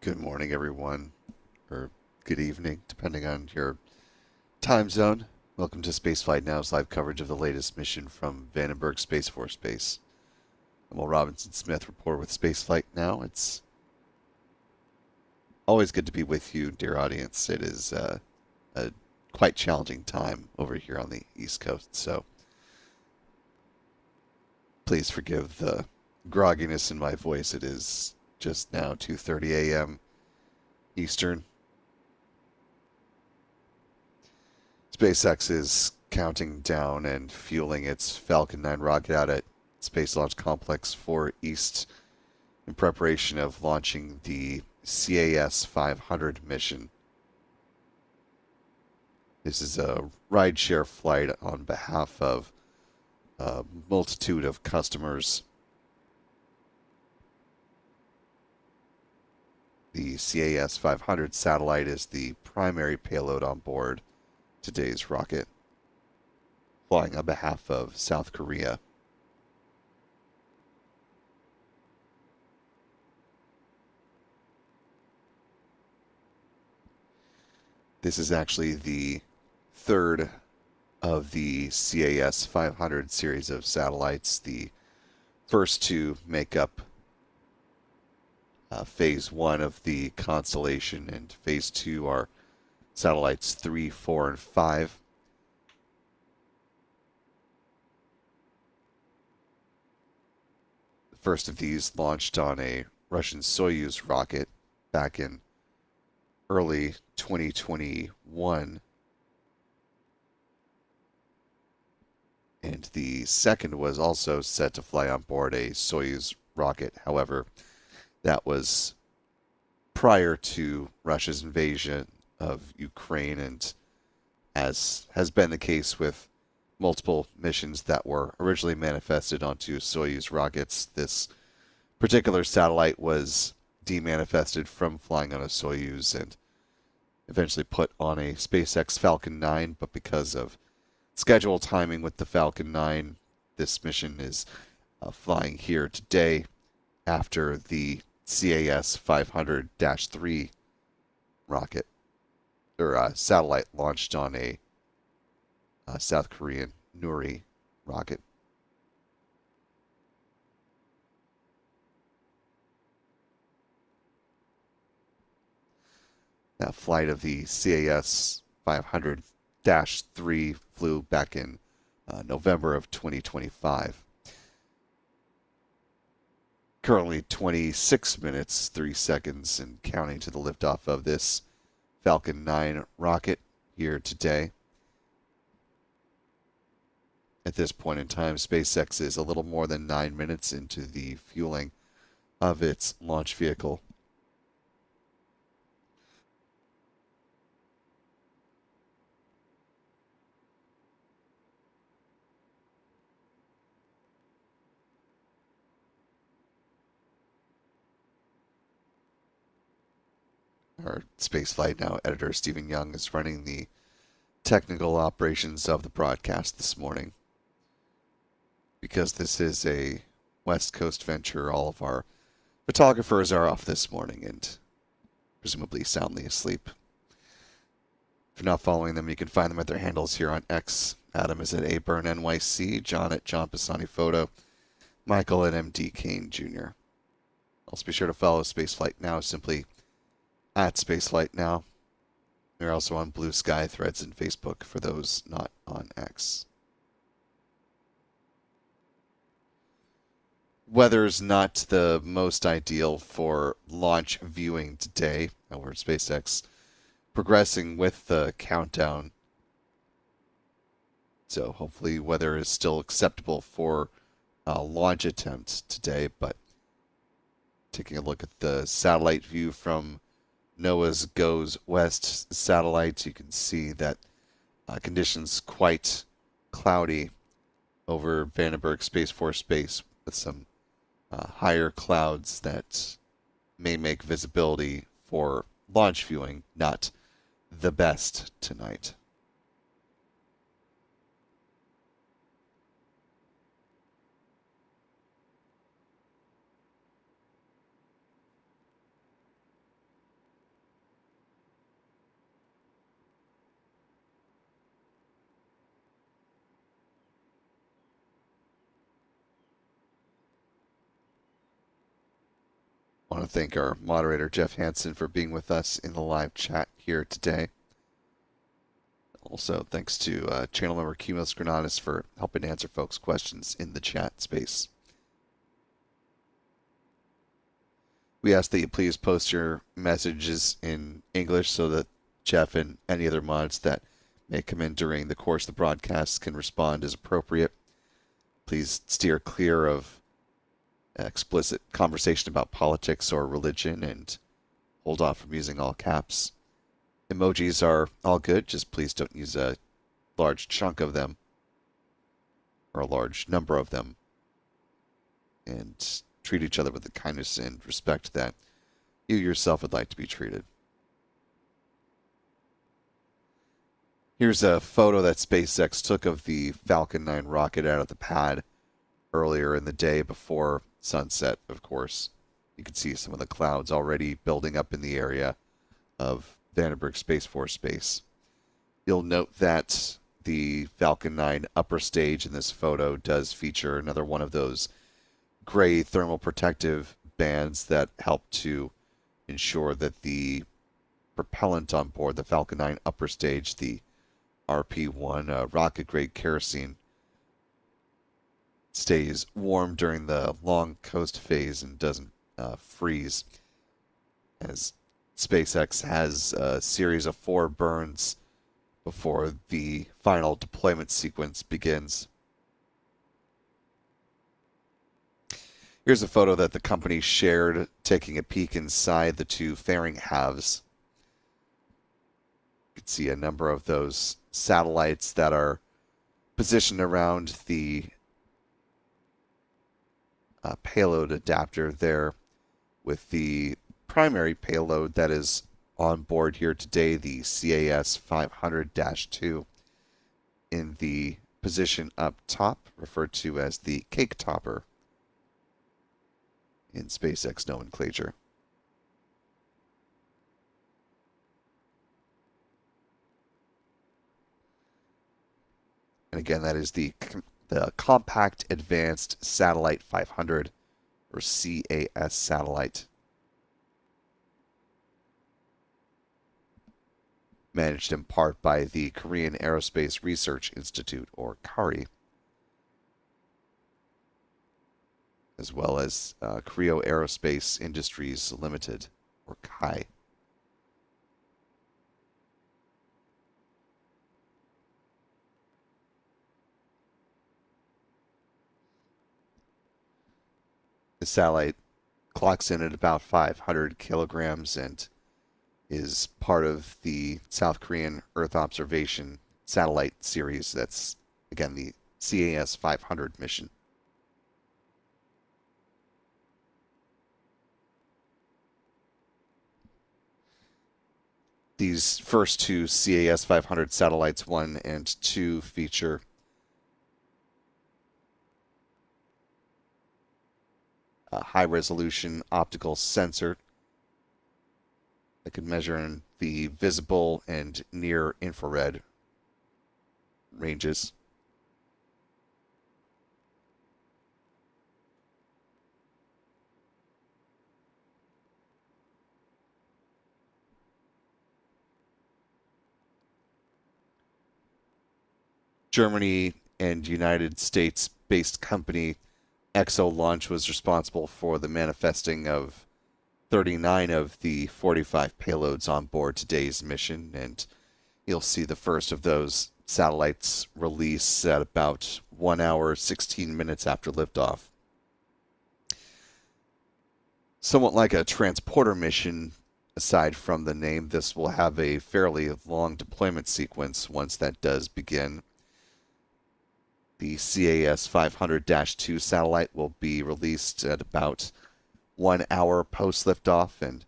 Good morning, everyone, or good evening, depending on your time zone. Welcome to Spaceflight Now's live coverage of the latest mission from Vandenberg Space Force Base. I'm Will Robinson Smith, reporter with Spaceflight Now. It's always good to be with you, dear audience. It is a quite challenging time over here on the East Coast, so please forgive the grogginess in my voice. It is just now 2:30 a.m. Eastern. SpaceX is counting down and fueling its Falcon 9 rocket out at Space Launch Complex 4 East in preparation of launching the CAS500 mission. This is a rideshare flight on behalf of a multitude of customers. The CAS500 satellite is the primary payload on board today's rocket, flying on behalf of South Korea. This is actually the third of the CAS500 series of satellites. The first two make up phase one of the constellation, and phase two are satellites 3, 4, and 5. The first of these launched on a Russian Soyuz rocket back in early 2021. And the second was also set to fly on board a Soyuz rocket. However, that was prior to Russia's invasion of Ukraine, and as has been the case with multiple missions that were originally manifested onto Soyuz rockets, this particular satellite was demanifested from flying on a Soyuz and eventually put on a SpaceX Falcon 9, but because of schedule timing with the Falcon 9, this mission is flying here today after the CAS500-3 rocket or satellite launched on a South Korean Nuri rocket. That flight of the CAS500-3 flew back in November of 2025. Currently 26 minutes, 3 seconds, and counting to the liftoff of this Falcon 9 rocket here today. At this point in time, SpaceX is a little more than 9 minutes into the fueling of its launch vehicle. Our Spaceflight Now editor, Stephen Young, is running the technical operations of the broadcast this morning. Because this is a West Coast venture, all of our photographers are off this morning and presumably soundly asleep. If you're not following them, you can find them at their handles here on X. Adam is at ABurnNYC, John at John Pisani Photo, Michael at MD Kane Jr. Also be sure to follow Spaceflight Now simply at Spaceflight Now. We're also on Blue Sky, Threads, and Facebook for those not on X. Weather's not the most ideal for launch viewing today. However, SpaceX progressing with the countdown. So hopefully weather is still acceptable for a launch attempt today. But taking a look at the satellite view from NOAA's Goes West satellite, you can see that conditions quite cloudy over Vandenberg Space Force Base, with some higher clouds that may make visibility for launch viewing not the best tonight. want to thank our moderator, Jeff Hansen, for being with us in the live chat here today. Also, thanks to channel member Cumulus Granatus for helping to answer folks' questions in the chat space. We ask that you please post your messages in English so that Jeff and any other mods that may come in during the course of the broadcast can respond as appropriate. Please steer clear of explicit conversation about politics or religion and hold off from using all caps. Emojis are all good, just please don't use a large chunk of them or a large number of them, and treat each other with the kindness and respect that you yourself would like to be treated. Here's a photo that SpaceX took of the Falcon 9 rocket out of the pad earlier in the day before sunset, of course. You can see some of the clouds already building up in the area of Vandenberg Space Force Base. You'll note that the Falcon 9 upper stage in this photo does feature another one of those gray thermal protective bands that help to ensure that the propellant on board the Falcon 9 upper stage, the RP-1 rocket grade kerosene, stays warm during the long coast phase and doesn't freeze, as SpaceX has a series of 4 burns before the final deployment sequence begins. Here's a photo that the company shared taking a peek inside the 2 fairing halves. You can see a number of those satellites that are positioned around the payload adapter there, with the primary payload that is on board here today, the CAS500-2, in the position up top, referred to as the cake topper in SpaceX nomenclature. And again, that is the Compact Advanced Satellite 500, or CAS satellite, managed in part by the Korean Aerospace Research Institute, or KARI, as well as Korea Aerospace Industries Limited, or KAI. The satellite clocks in at about 500 kilograms and is part of the South Korean Earth Observation Satellite Series. That's, again, the CAS500 mission. These first 2 CAS500 satellites, 1 and 2, feature a high-resolution optical sensor that could measure in the visible and near-infrared ranges. Germany and United States-based company Exo Launch was responsible for the manifesting of 39 of the 45 payloads on board today's mission, and you'll see the first of those satellites release at about 1 hour, 16 minutes after liftoff. Somewhat like a transporter mission, aside from the name, this will have a fairly long deployment sequence once that does begin. The CAS500-2 satellite will be released at about 1 hour post-liftoff, and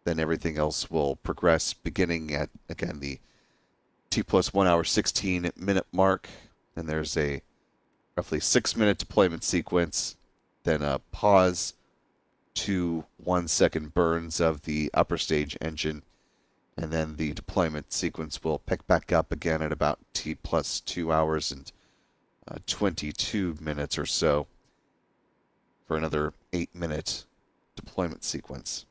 then everything else will progress, beginning at, again, the T plus 1 hour 16 minute mark. Then there's a roughly 6-minute deployment sequence, then a pause, 2 1-second burns of the upper stage engine, and then the deployment sequence will pick back up again at about T plus 2 hours and 22 minutes or so for another 8-minute deployment sequence.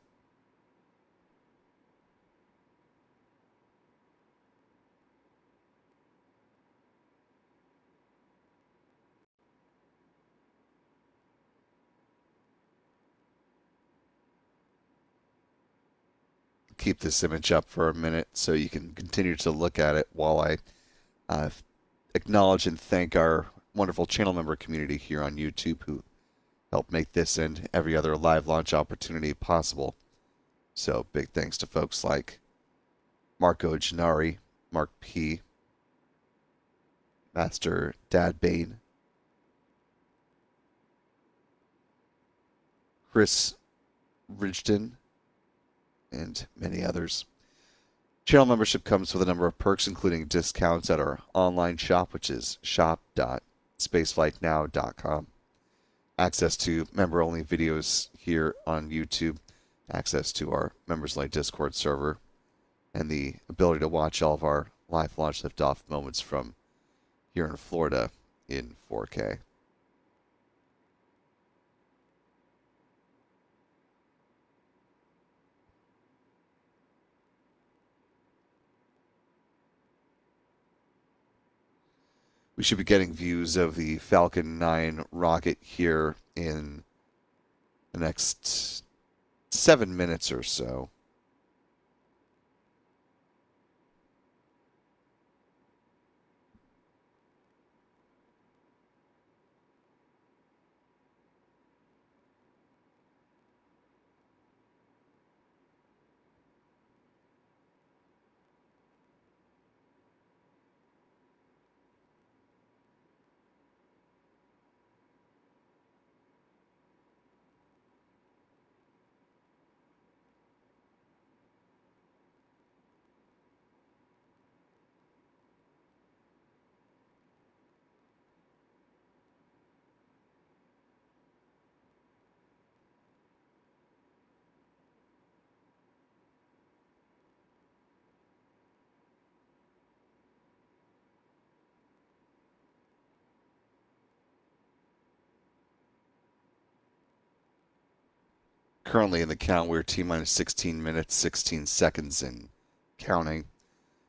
Keep this image up for a minute so you can continue to look at it while I acknowledge and thank our wonderful channel member community here on YouTube who help make this and every other live launch opportunity possible. So big thanks to folks like Marco Gennari, Mark P, Master Dad Bane, Chris Ridgeton, and many others. Channel membership comes with a number of perks, including discounts at our online shop, which is shop.spaceflightnow.com. Access to member-only videos here on YouTube, access to our members-only Discord server, and the ability to watch all of our live launch liftoff moments from here in Florida in 4K. We should be getting views of the Falcon 9 rocket here in the next 7 minutes or so. Currently in the count, we're T-minus 16 minutes, 16 seconds and counting.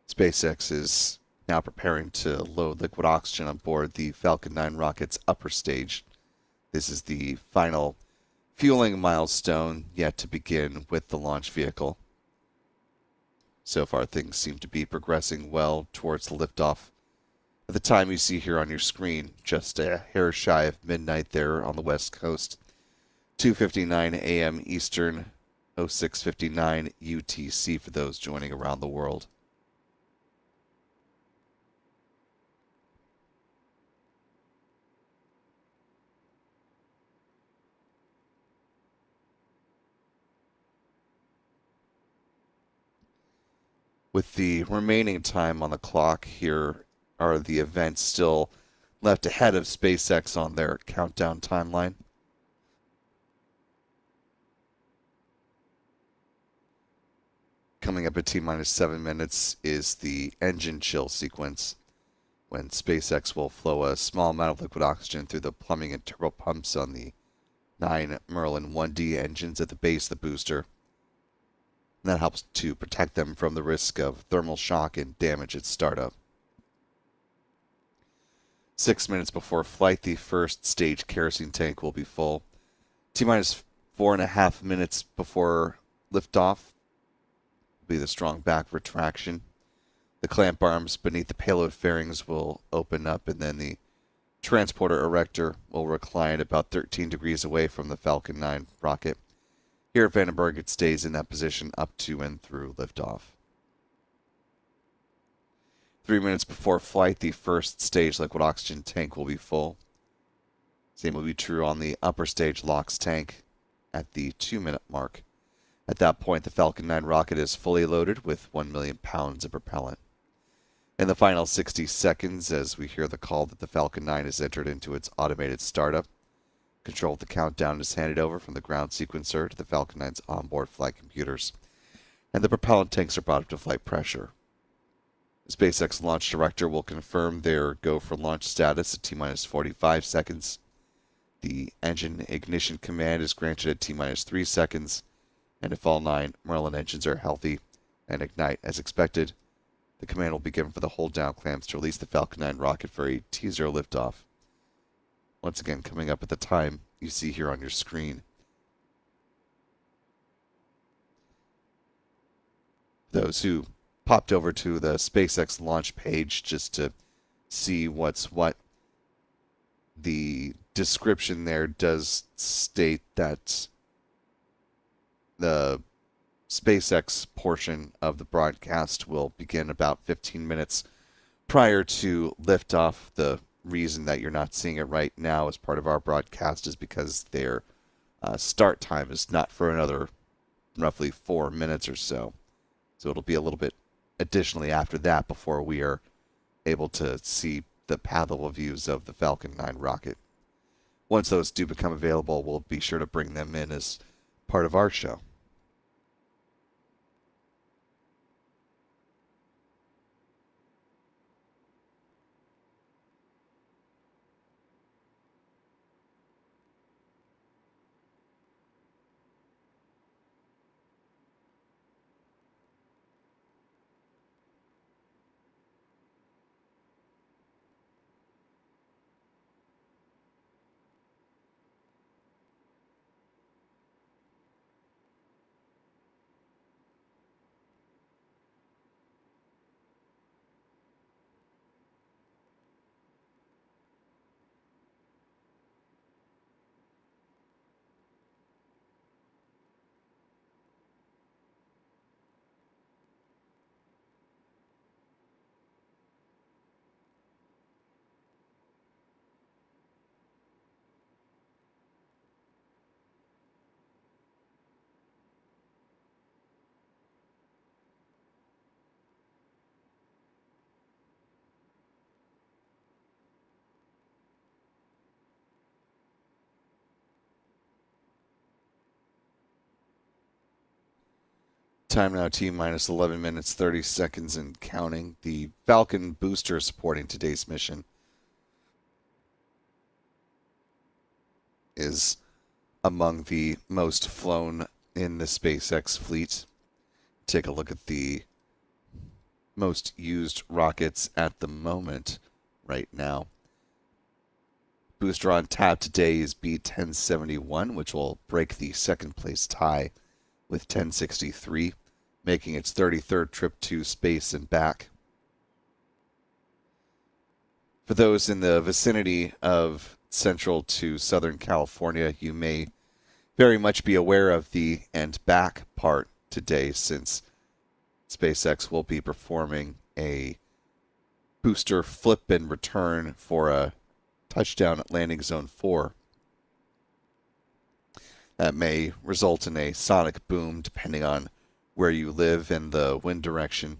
SpaceX is now preparing to load liquid oxygen on board the Falcon 9 rocket's upper stage. This is the final fueling milestone yet to begin with the launch vehicle. So far, things seem to be progressing well towards the liftoff. At the time you see here on your screen, just a hair shy of midnight there on the West Coast. 2:59 a.m. Eastern, 06:59 UTC for those joining around the world. With the remaining time on the clock, here are the events still left ahead of SpaceX on their countdown timeline. Coming up at T-minus 7 minutes is the engine chill sequence, when SpaceX will flow a small amount of liquid oxygen through the plumbing and turbo pumps on the 9 Merlin 1D engines at the base of the booster. And that helps to protect them from the risk of thermal shock and damage at startup. 6 minutes before flight, the first stage kerosene tank will be full. T-minus 4.5 minutes before liftoff be the strong back retraction. The clamp arms beneath the payload fairings will open up, and then the transporter erector will recline about 13 degrees away from the Falcon 9 rocket. Here at Vandenberg, it stays in that position up to and through liftoff. 3 minutes before flight, the first stage liquid oxygen tank will be full. Same will be true on the upper stage LOX tank at the 2-minute mark. At that point, the Falcon 9 rocket is fully loaded with 1 million pounds of propellant. In the final 60 seconds, as we hear the call that the Falcon 9 has entered into its automated startup, control of the countdown is handed over from the ground sequencer to the Falcon 9's onboard flight computers, and the propellant tanks are brought up to flight pressure. The SpaceX launch director will confirm their go for launch status at T-minus 45 seconds. The engine ignition command is granted at T-minus 3 seconds, and if all 9 Merlin engines are healthy and ignite as expected, the command will be given for the hold down clamps to release the Falcon 9 rocket for a T0 liftoff. Once again, coming up at the time you see here on your screen. Those who popped over to the SpaceX launch page just to see what's what, the description there does state that the SpaceX portion of the broadcast will begin about 15 minutes prior to liftoff. The reason that you're not seeing it right now as part of our broadcast is because their start time is not for another roughly 4 minutes or so. So it'll be a little bit additionally after that before we are able to see the path-level views of the Falcon 9 rocket. Once those do become available, we'll be sure to bring them in as part of our show. Time now T-minus 11 minutes, 30 seconds and counting. The Falcon booster supporting today's mission is among the most flown in the SpaceX fleet. Take a look at the most used rockets at the moment right now. Booster on tap today is B-1071, which will break the second place tie with 1063, making its 33rd trip to space and back. For those in the vicinity of Central to Southern California, you may very much be aware of the and back part today, since SpaceX will be performing a booster flip and return for a touchdown at landing zone 4. That may result in a sonic boom depending on where you live and the wind direction.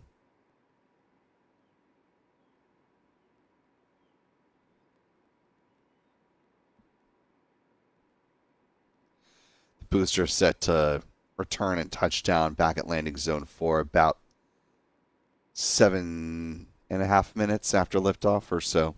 The booster set to return and touchdown back at landing zone 4 about 7.5 minutes after liftoff or so.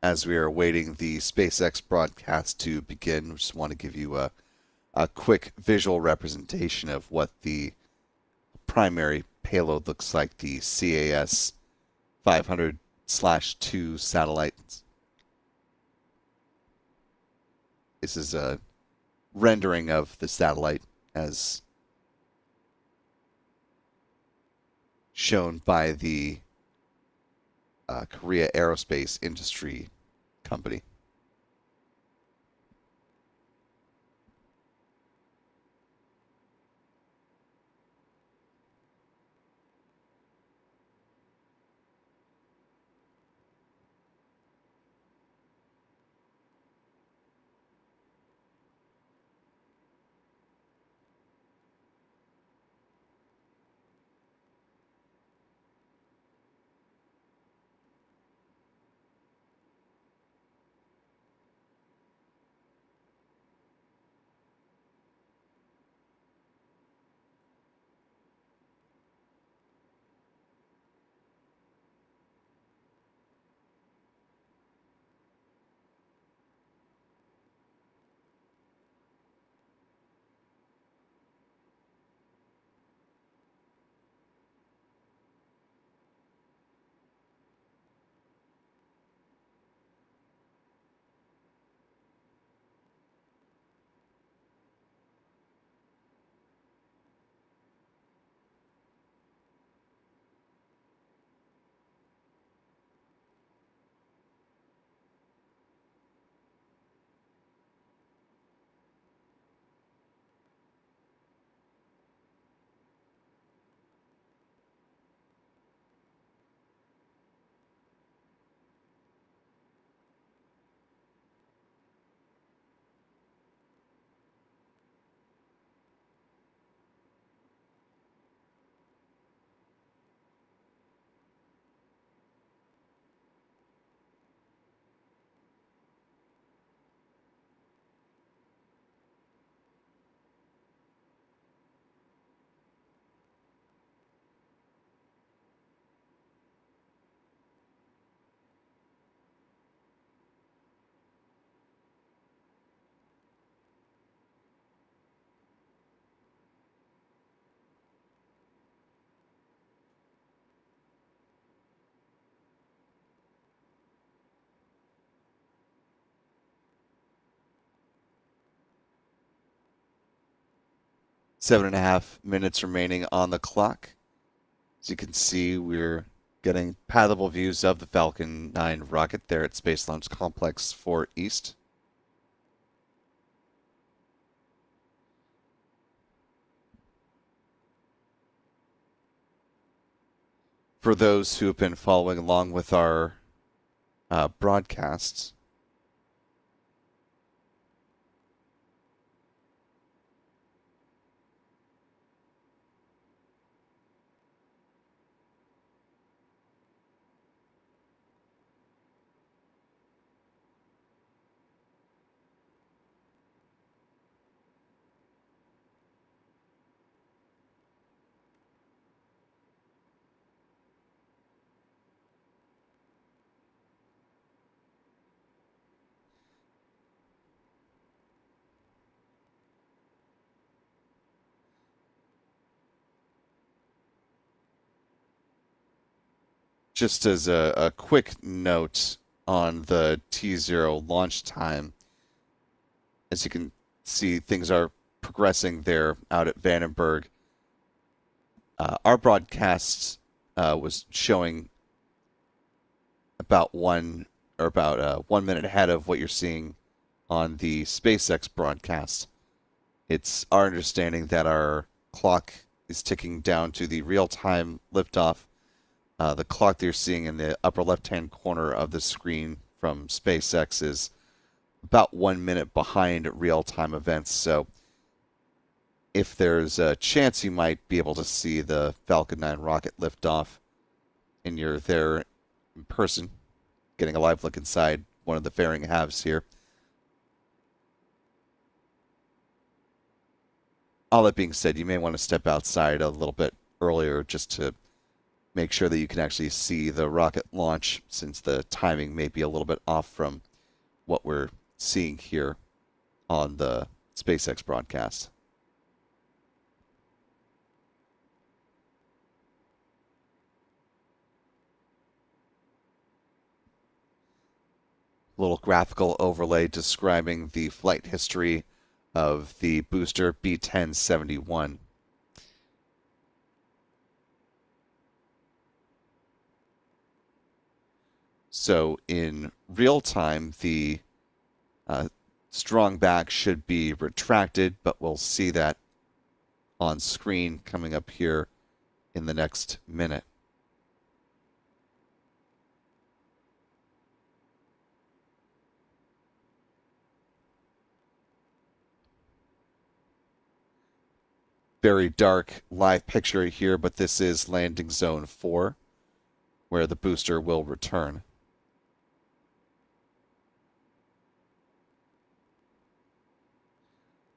As we are awaiting the SpaceX broadcast to begin, we just want to give you a quick visual representation of what the primary payload looks like, the CAS500-2 satellites. This is a rendering of the satellite as shown by the Korea Aerospace Industry Company. Seven and a half minutes remaining on the clock. As you can see, we're getting pathable views of the Falcon 9 rocket there at Space Launch Complex 4 East. For those who have been following along with our broadcasts, just as a quick note on the T0 launch time, as you can see, things are progressing there out at Vandenberg. Our broadcast was showing about 1 minute ahead of what you're seeing on the SpaceX broadcast. It's our understanding that our clock is ticking down to the real-time liftoff. The clock that you're seeing in the upper left-hand corner of the screen from SpaceX is about 1 minute behind real-time events. So if there's a chance you might be able to see the Falcon 9 rocket liftoff and you're there in person, getting a live look inside one of the fairing halves here. All that being said, you may want to step outside a little bit earlier just to make sure that you can actually see the rocket launch, since the timing may be a little bit off from what we're seeing here on the SpaceX broadcast. Little graphical overlay describing the flight history of the booster B-1071. So in real time, the strong back should be retracted, but we'll see that on screen coming up here in the next minute. Very dark live picture here, but this is landing zone 4, where the booster will return.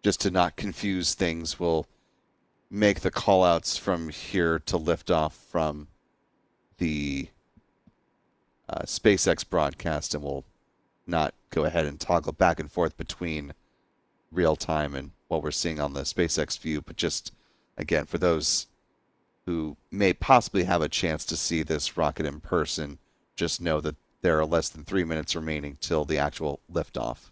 Just to not confuse things, we'll make the callouts from here to liftoff from the SpaceX broadcast, and we'll not go ahead and toggle back and forth between real time and what we're seeing on the SpaceX view. But just, again, for those who may possibly have a chance to see this rocket in person, just know that there are less than 3 minutes remaining till the actual liftoff.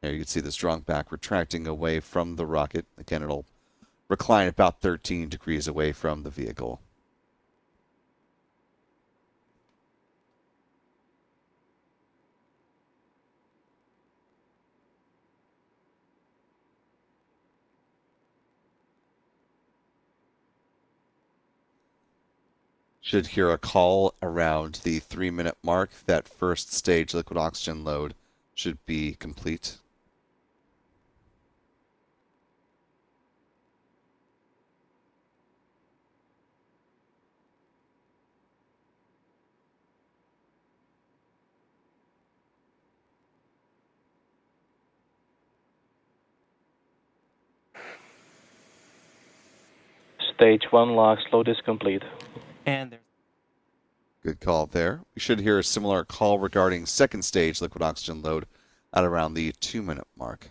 There you can see the strong back retracting away from the rocket. Again, it'll recline about 13 degrees away from the vehicle. Should hear a call around the 3-minute mark. That first stage liquid oxygen load should be complete. Stage 1 LOX load is complete. And there's Good call there. We should hear a similar call regarding second stage liquid oxygen load at around the 2-minute mark.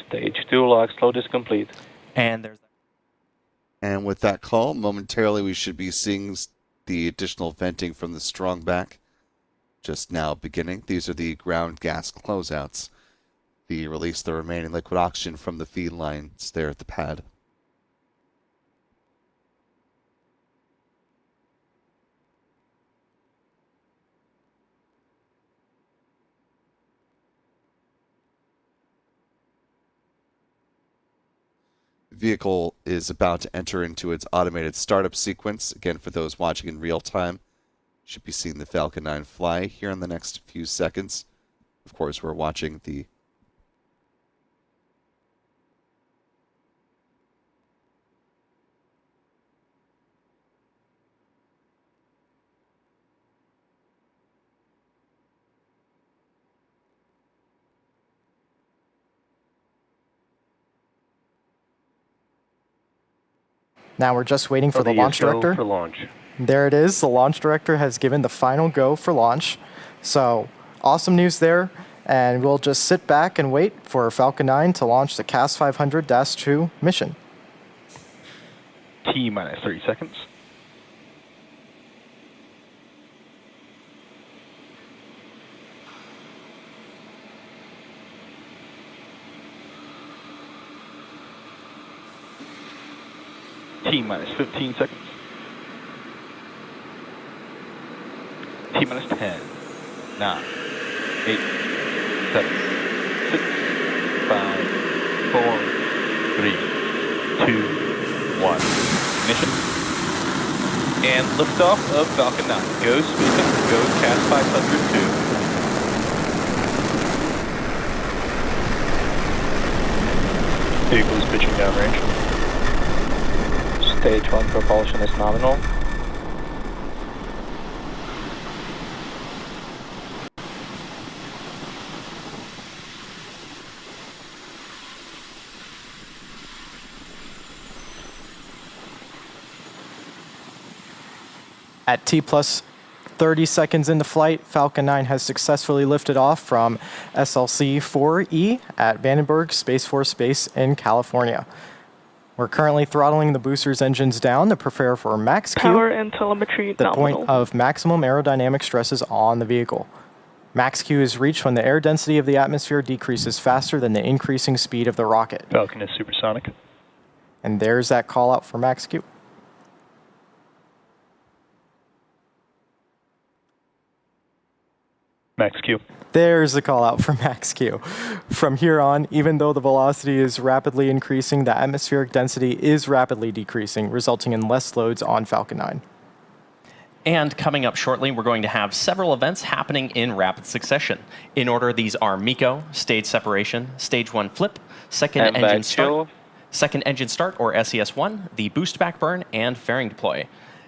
Stage 2 LOX load is complete. and there's And with that call, momentarily we should be seeing the additional venting from the strong back just now beginning. These are the ground gas closeouts. The release the remaining liquid oxygen from the feed lines there at the pad. The vehicle is about to enter into its automated startup sequence. Again, for those watching in real time, should be seeing the Falcon 9 fly here in the next few seconds. Of course, we're watching the Now we're just waiting for the launch director. For launch. There it is. The launch director has given the final go for launch. So awesome news there. And we'll just sit back and wait for Falcon 9 to launch the CAS500-2 mission. T minus 30 seconds. T minus 15 seconds. T minus 10, 9, 8, 7, 6, 5, 4, 3, 2, 1. Ignition. And liftoff of Falcon 9. Go SpaceX, go CAS500-2. Vehicle is pitching downrange. Stage 1 propulsion is nominal. At T plus 30 seconds into flight, Falcon 9 has successfully lifted off from SLC-4E at Vandenberg Space Force Base in California. We're currently throttling the booster's engines down to prepare for max Q, Power and telemetry the nominal. point of maximum aerodynamic stresses on the vehicle. Max Q is reached when the air density of the atmosphere decreases faster than the increasing speed of the rocket. Falcon is supersonic. And there's that call out for max Q. Max Q. There's the call out for max Q. From here on, even though the velocity is rapidly increasing, the atmospheric density is rapidly decreasing, resulting in less loads on Falcon 9. And coming up shortly, we're going to have several events happening in rapid succession. In order, these are MECO, stage separation, stage 1 flip, second engine start or SES1, the boost back burn, and fairing deploy.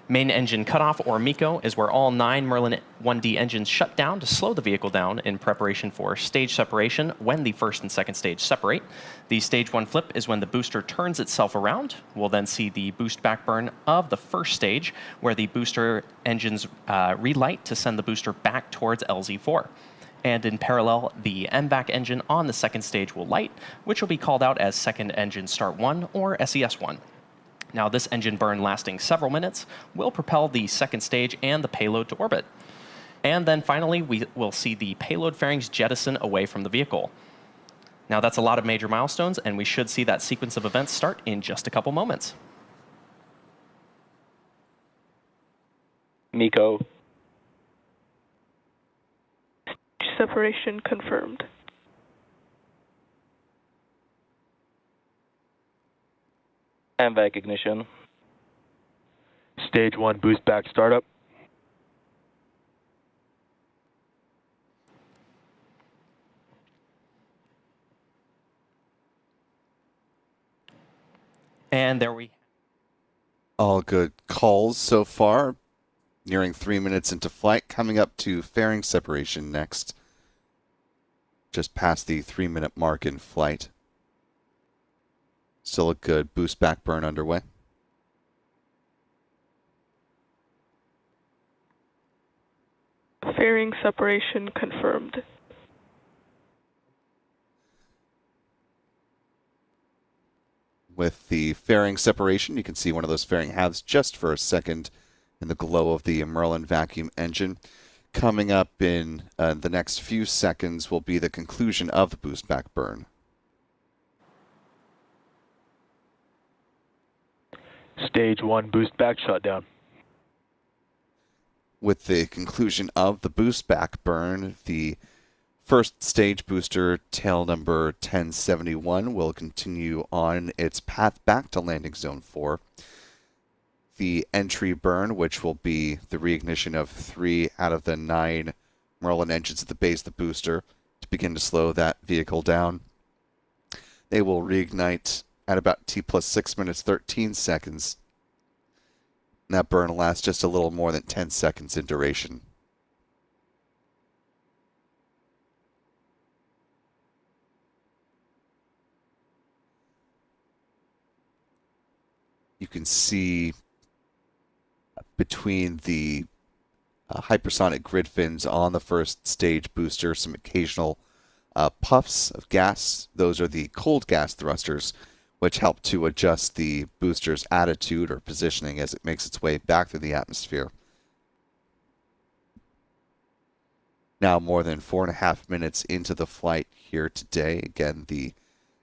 Main engine cutoff, or MECO, is where all 9 Merlin 1D engines shut down to slow the vehicle down in preparation for stage separation when the first and second stage separate. The stage 1 flip is when the booster turns itself around. We'll then see the boost back burn of the first stage, where the booster engines relight to send the booster back towards LZ4. And in parallel, the MVAC engine on the second stage will light, which will be called out as second engine start 1 or SES1. Now, this engine burn lasting several minutes will propel the second stage and the payload to orbit. And then finally, we will see the payload fairings jettison away from the vehicle. Now, that's a lot of major milestones, and we should see that sequence of events start in just a couple moments. MECO. Separation confirmed. MVAC ignition. Stage 1 boost back startup. And there we All good calls so far. Nearing 3 minutes into flight. Coming up to fairing separation next. Just past the 3-minute mark in flight. Still a good boost back burn underway. Fairing separation confirmed. With the fairing separation, you can see one of those fairing halves just for a second in the glow of the Merlin vacuum engine. Coming up in the next few seconds will be the conclusion of the boost back burn. Stage 1 boost back shutdown. With the conclusion of the boost back burn, the first stage booster, tail number 1071, will continue on its path back to landing zone 4. The entry burn, which will be the reignition of 3 out of the 9 Merlin engines at the base of the booster to begin to slow that vehicle down. They will reignite at about T plus 6 minutes 13 seconds. And that burn lasts just a little more than 10 seconds in duration. You can see between the hypersonic grid fins on the first stage booster some occasional puffs of gas. Those are the cold gas thrusters, which help to adjust the booster's attitude or positioning as it makes its way back through the atmosphere. Now more than 4.5 minutes into the flight here today. Again, the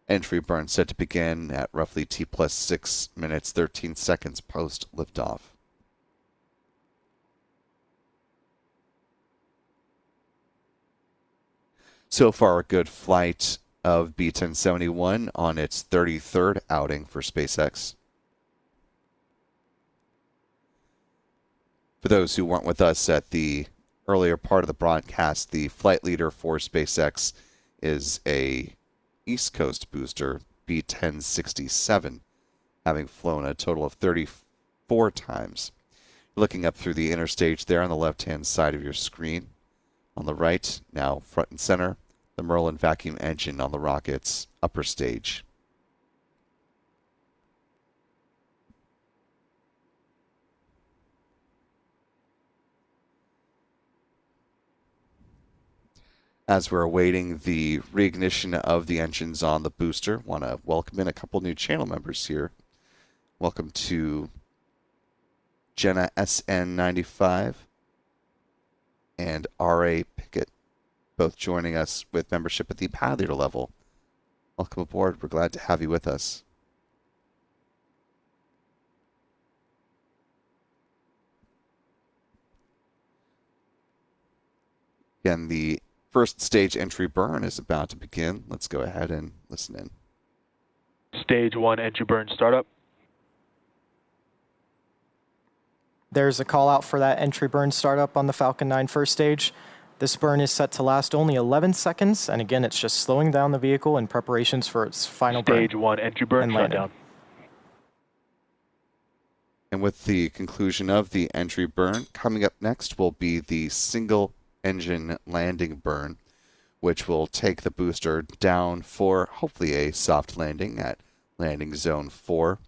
entry burn set to begin at roughly T plus 6 minutes 13 seconds post liftoff. So far, a good flight of B-1071 on its 33rd outing for SpaceX. For those who weren't with us at the earlier part of the broadcast, the flight leader for SpaceX is a East Coast booster, B-1067, having flown a total of 34 times. Looking up through the interstage there on the left-hand side of your screen. On the right, now front and center, the Merlin vacuum engine on the rocket's upper stage. As we're awaiting the reignition of the engines on the booster, want to welcome in a couple new channel members here. Welcome to Jenna SN95 and R.A. Pickett, both joining us with membership at the pad leader level. Welcome aboard. We're glad to have you with us. Again, the first stage entry burn is about to begin. Let's go ahead and listen in. Stage 1 entry burn startup. There's a call out for that entry burn startup on the Falcon 9 first stage. This burn is set to last only 11 seconds, and again, it's just slowing down the vehicle in preparations for its final burn. Stage 1 entry burn and landing. shutdown. And with the conclusion of the entry burn, coming up next will be the single engine landing burn, which will take the booster down for hopefully a soft landing at landing zone 4.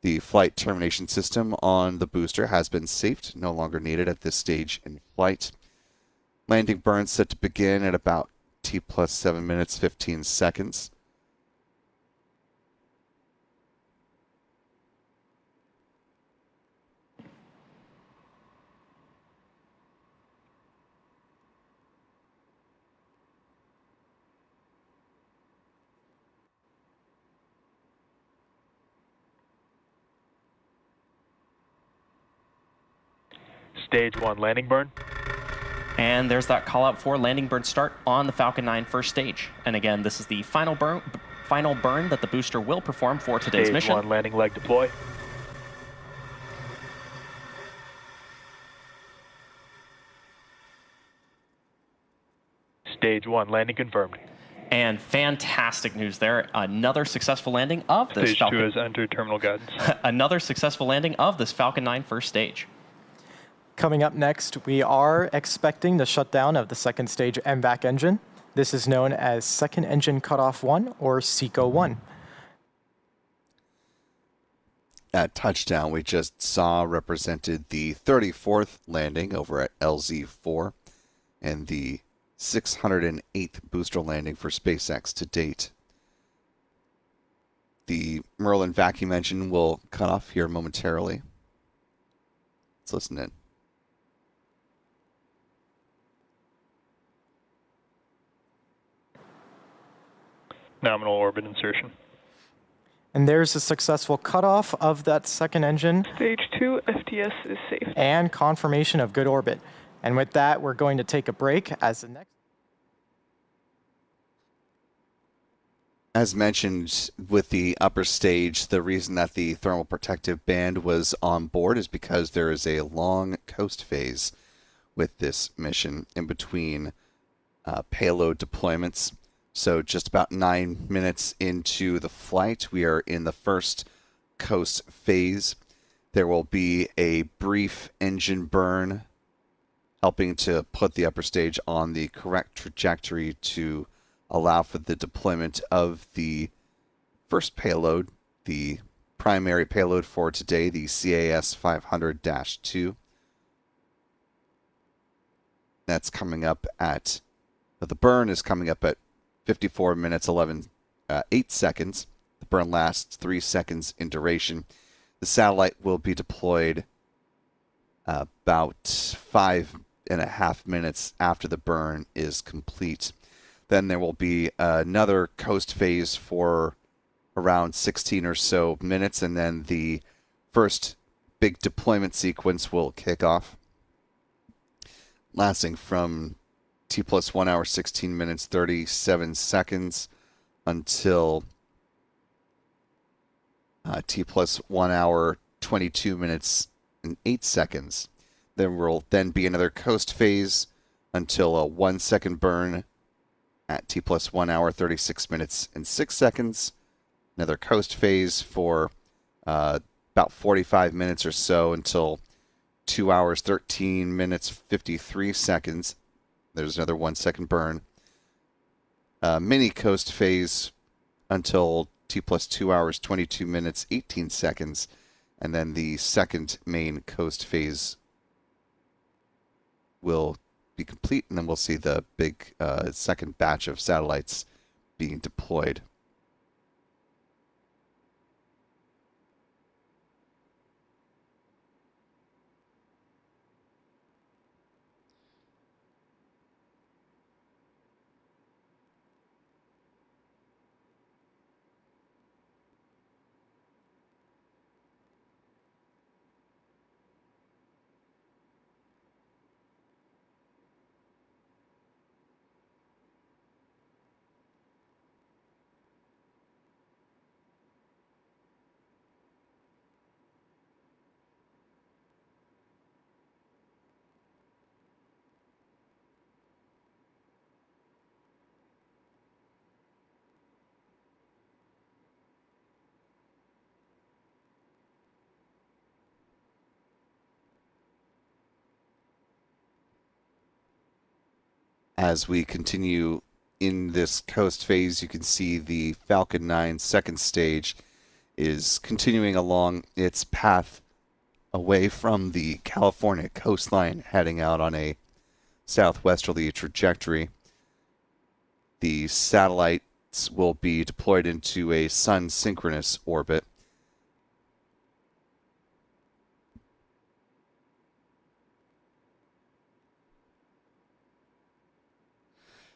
The flight termination system on the booster has been safed, no longer needed at this stage in flight. Landing burn set to begin at about T plus 7 minutes 15 seconds. Stage 1 landing burn. And there's that call out for landing burn start on the Falcon 9 first stage. And again, this is the final burn that the booster will perform for today's Stage mission. 1 landing leg deploy. Stage 1 landing confirmed. And fantastic news there. Another successful landing of this Stage Falcon. 2 has entered terminal guidance. Another successful landing of this Falcon 9 first stage. Coming up next, we are expecting the shutdown of the second stage MVAC engine. This is known as Second Engine Cutoff 1, or SECO 1. That touchdown we just saw represented the 34th landing over at LZ4 and the 608th booster landing for SpaceX to date. The Merlin vacuum engine will cut off here momentarily. Let's listen in. Nominal orbit insertion. And there's a successful cutoff of that second engine Stage 2 FTS is safe. and confirmation of good orbit. And with that, we're going to take a break as the next. As mentioned with the upper stage, the reason that the thermal protective band was on board is because there is a long coast phase with this mission in between payload deployments. So just about 9 minutes into the flight, we are in the first coast phase. There will be a brief engine burn, helping to put the upper stage on the correct trajectory to allow for the deployment of the first payload, the primary payload for today, the CAS500-2. That's coming up at, the burn is coming up at 54 minutes 8 seconds. The burn lasts 3 seconds in duration. The satellite will be deployed about 5.5 minutes after the burn is complete. Then there will be another coast phase for around 16 or so minutes, and then the first big deployment sequence will kick off, lasting from T plus 1 hour, 16 minutes, 37 seconds until T plus 1 hour, 22 minutes and 8 seconds. There will then be another coast phase until a 1 second burn at T plus 1 hour, 36 minutes and 6 seconds. Another coast phase for about 45 minutes or so until 2 hours, 13 minutes, 53 seconds. There's another 1 second burn. Mini coast phase until T plus 2 hours, 22 minutes, 18 seconds. And then the second main coast phase will be complete, and then we'll see the big second batch of satellites being deployed. As we continue in this coast phase, you can see the Falcon 9 second stage is continuing along its path away from the California coastline, heading out on a southwesterly trajectory. The satellites will be deployed into a sun-synchronous orbit.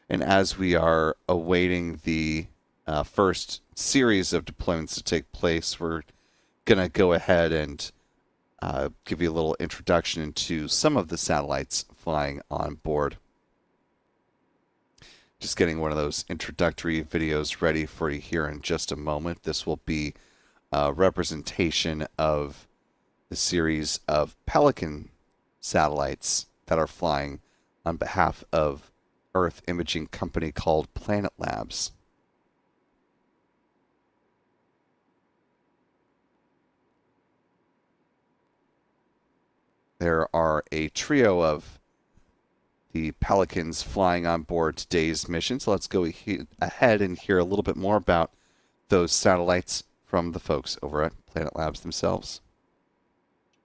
And as we are awaiting the first series of deployments to take place, we're going to go ahead and give you a little introduction into some of the satellites flying on board. Just getting one of those introductory videos ready for you here in just a moment. This will be a representation of the series of Pelican satellites that are flying on behalf of Earth imaging company called Planet Labs. There are a trio of the Pelicans flying on board today's mission, so let's go ahead and hear a little bit more about those satellites from the folks over at Planet Labs themselves.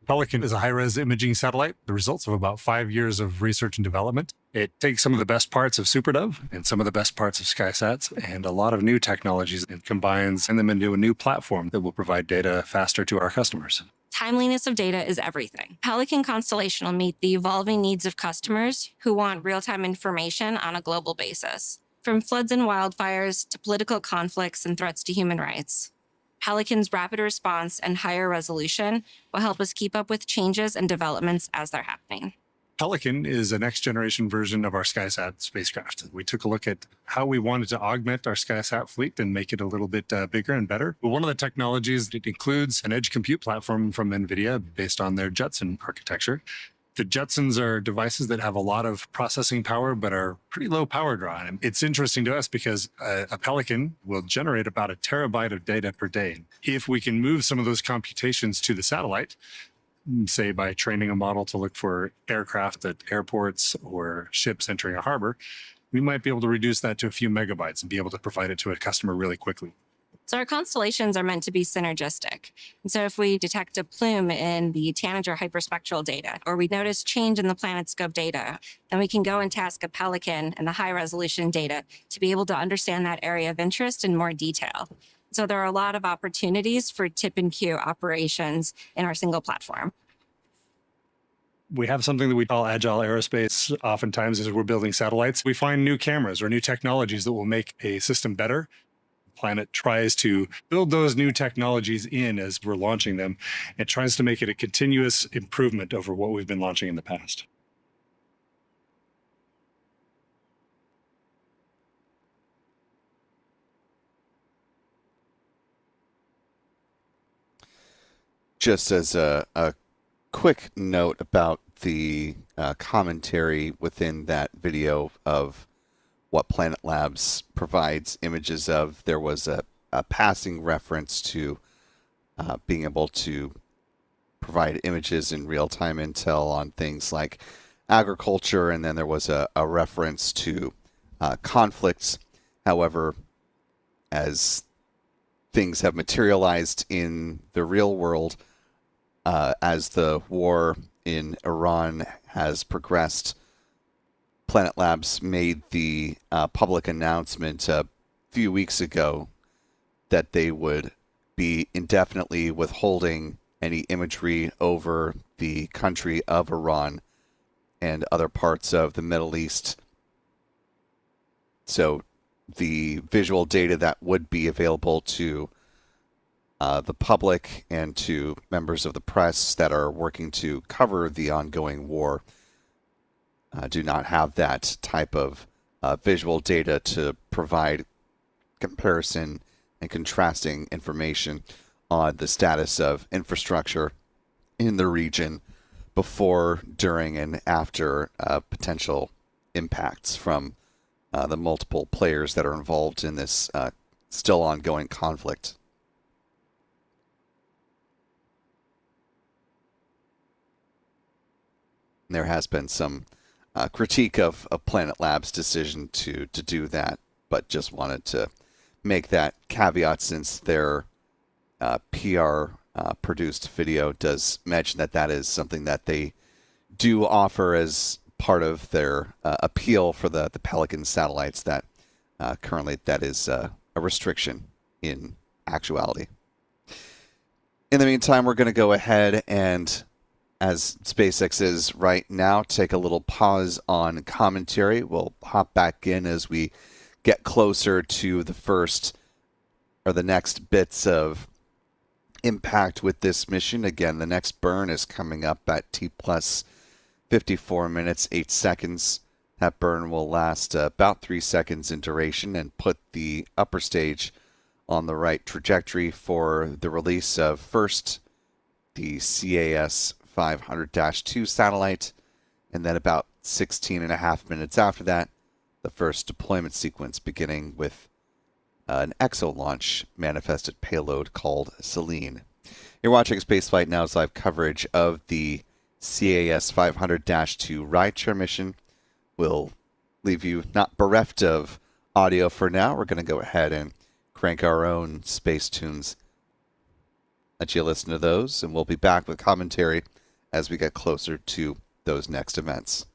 Pelican is a high-res imaging satellite, the results of about 5 years of research and development. It takes some of the best parts of SuperDove and some of the best parts of SkySats and a lot of new technologies and combines them into a new platform that will provide data faster to our customers. Timeliness of data is everything. Pelican Constellation will meet the evolving needs of customers who want real-time information on a global basis, from floods and wildfires to political conflicts and threats to human rights. Pelican's rapid response and higher resolution will help us keep up with changes and developments as they're happening. Pelican is a next-generation version of our SkySat spacecraft. We took a look at how we wanted to augment our SkySat fleet and make it a little bit bigger and better. But one of the technologies, it includes an edge compute platform from NVIDIA based on their Jetson architecture. The Jetsons are devices that have a lot of processing power, but are pretty low power draw. And it's interesting to us because a Pelican will generate about 1 terabyte of data per day. If we can move some of those computations to the satellite, say by training a model to look for aircraft at airports or ships entering a harbor, we might be able to reduce that to a few megabytes and be able to provide it to a customer really quickly. So our constellations are meant to be synergistic. And so if we detect a plume in the Tanager hyperspectral data, or we notice change in the PlanetScope data, then we can go and task a Pelican and the high resolution data to be able to understand that area of interest in more detail. So there are a lot of opportunities for tip and queue operations in our single platform. We have something that we call agile aerospace. Oftentimes, as we're building satellites, we find new cameras or new technologies that will make a system better. Planet tries to build those new technologies in as we're launching them. It tries to make it a continuous improvement over what we've been launching in the past. just as a quick note about the commentary within that video of what Planet Labs provides images of, there was a passing reference to being able to provide images and real-time intel on things like agriculture, and then there was a reference to conflicts. However, as things have materialized in the real world, as the war in Iran has progressed, Planet Labs made the public announcement a few weeks ago that they would be indefinitely withholding any imagery over the country of Iran and other parts of the Middle East. So the visual data that would be available to the public and to members of the press that are working to cover the ongoing war do not have that type of visual data to provide comparison and contrasting information on the status of infrastructure in the region before, during, and after potential impacts from the multiple players that are involved in this still ongoing conflict. There has been some critique of Planet Labs' decision to do that, but just wanted to make that caveat since their PR produced video does mention that that is something that they do offer as part of their appeal for the Pelican satellites, that currently that is a restriction in actuality. In the meantime, we're going to go ahead and, as SpaceX is right now, take a little pause on commentary. We'll hop back in as we get closer to the first or the next bits of impact with this mission. Again, the next burn is coming up at T plus 54 minutes, 8 seconds. That burn will last about 3 seconds in duration and put the upper stage on the right trajectory for the release of first the CAS500-2 satellite, and then about 16.5 minutes after that, the first deployment sequence, beginning with an EXO launch manifested payload called Selene. You're watching Spaceflight Now's live coverage of the CAS500-2 rideshare mission. We'll leave you not bereft of audio for now. We're going to go ahead and crank our own space tunes. Let you listen to those, and we'll be back with commentary as we get closer to those next events.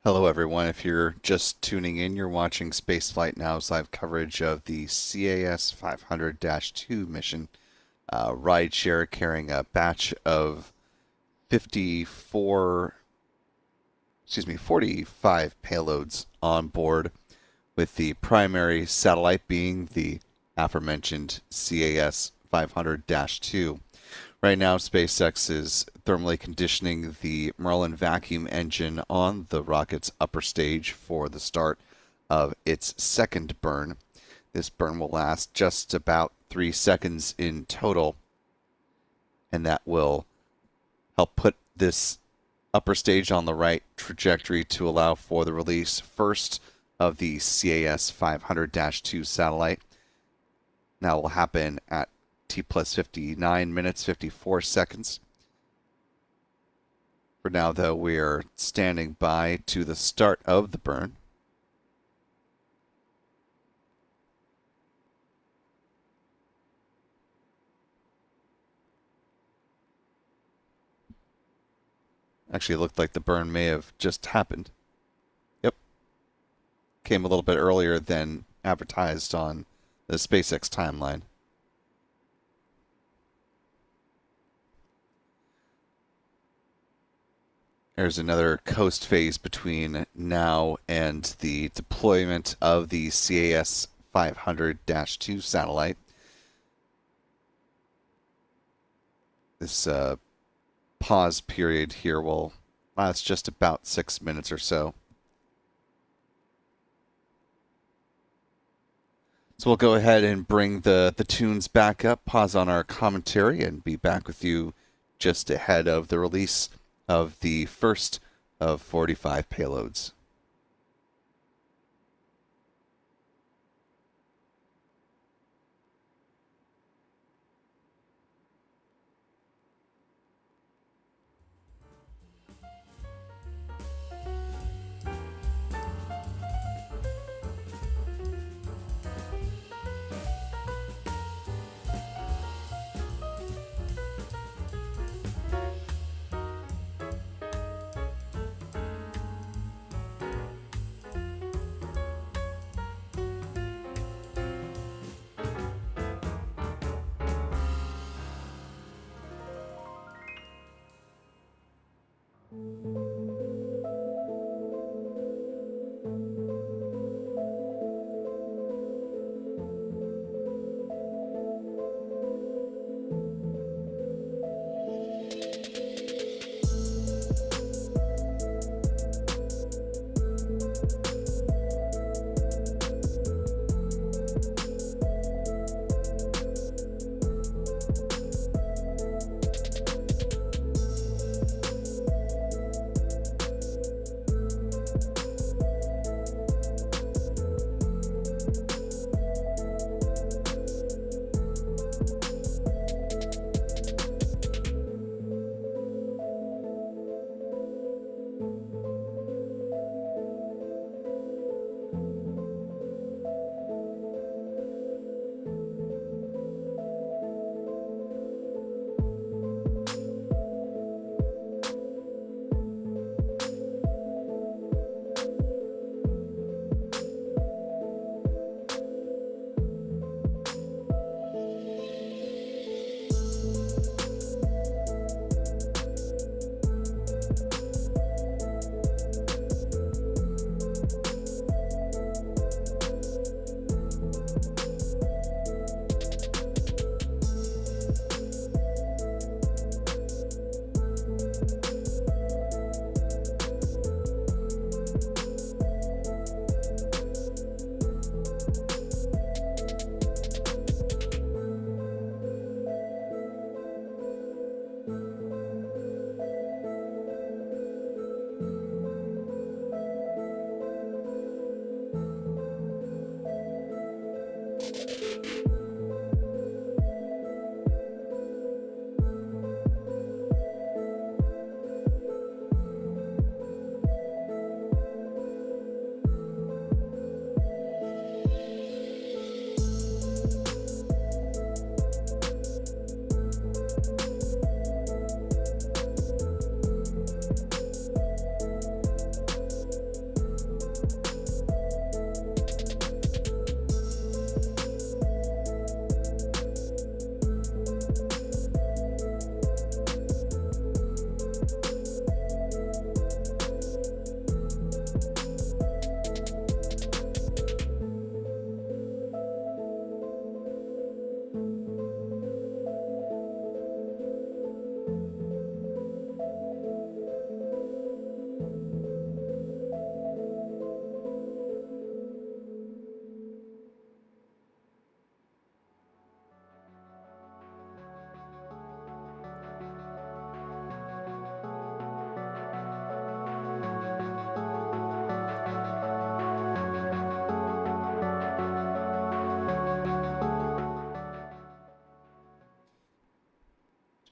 Hello, everyone. If you're just tuning in, you're watching Spaceflight Now's live coverage of the CAS500-2 mission, rideshare carrying a batch of 45 payloads on board, with the primary satellite being the aforementioned CAS500-2. Right now, SpaceX is thermally conditioning the Merlin vacuum engine on the rocket's upper stage for the start of its second burn. This burn will last just about 3 seconds in total, and that will help put this upper stage on the right trajectory to allow for the release first of the CAS500-2 satellite. Now will happen at T plus 59 minutes, 54 seconds. For now, though, we are standing by to the start of the burn. Actually, it looked like the burn may have just happened. Yep. Came a little bit earlier than advertised on the SpaceX timeline. There's another coast phase between now and the deployment of the CAS500-2 satellite. This pause period here will last just about 6 minutes or so. So we'll go ahead and bring the tunes back up, pause on our commentary, and be back with you just ahead of the release of the first of 45 payloads.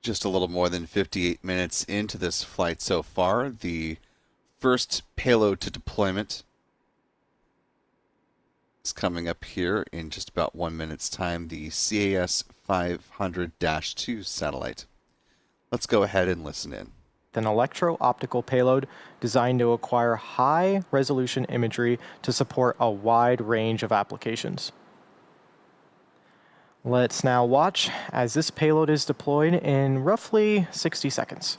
Just a little more than 58 minutes into this flight so far. The first payload to deployment is coming up here in just about 1 minute's time, the CAS500-2 satellite. Let's go ahead and listen in. with an electro-optical payload designed to acquire high-resolution imagery to support a wide range of applications. Let's now watch as this payload is deployed in roughly 60 seconds.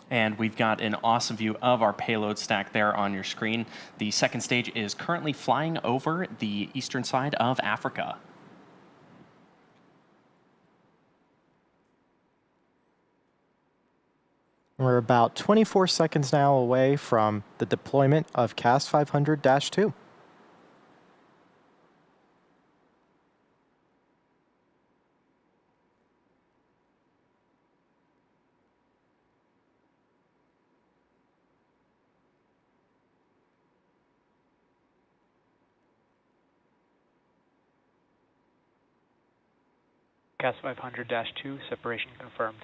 And we've got an awesome view of our payload stack there on your screen. The second stage is currently flying over the eastern side of Africa. We're about 24 seconds now away from the deployment of CAS500-2. CAS500-2, separation confirmed.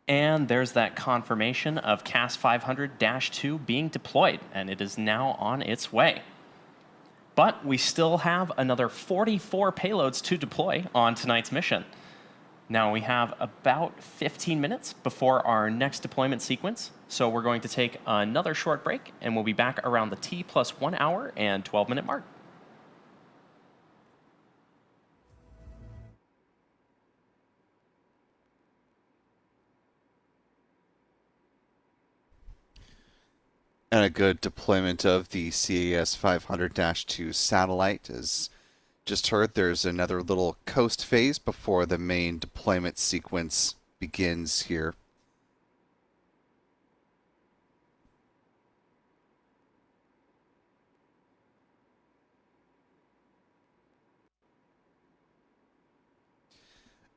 And there's that confirmation of CAS500-2 being deployed, and it is now on its way. But we still have another 44 payloads to deploy on tonight's mission. Now we have about 15 minutes before our next deployment sequence, so we're going to take another short break, and we'll be back around the T+1 hour and 12-minute mark. And a good deployment of the CAS500-2 satellite. As just heard, there's another little coast phase before the main deployment sequence begins here.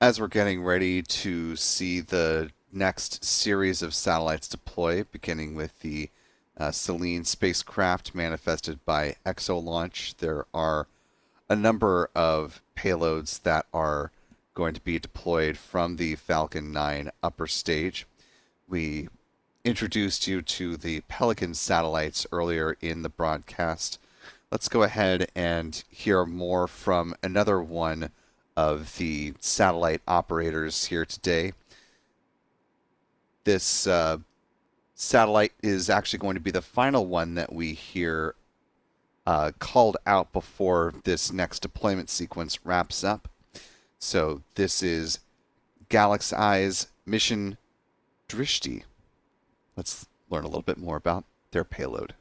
As we're getting ready to see the next series of satellites deploy, beginning with the Selene spacecraft manifested by ExoLaunch, there are a number of payloads that are going to be deployed from the Falcon 9 upper stage. We introduced you to the Pelican satellites earlier in the broadcast. Let's go ahead and hear more from another one of the satellite operators here today. This satellite is actually going to be the final one that we hear called out before this next deployment sequence wraps up. So this is Galaxy Eye's Mission Drishti. Let's learn a little bit more about their payload.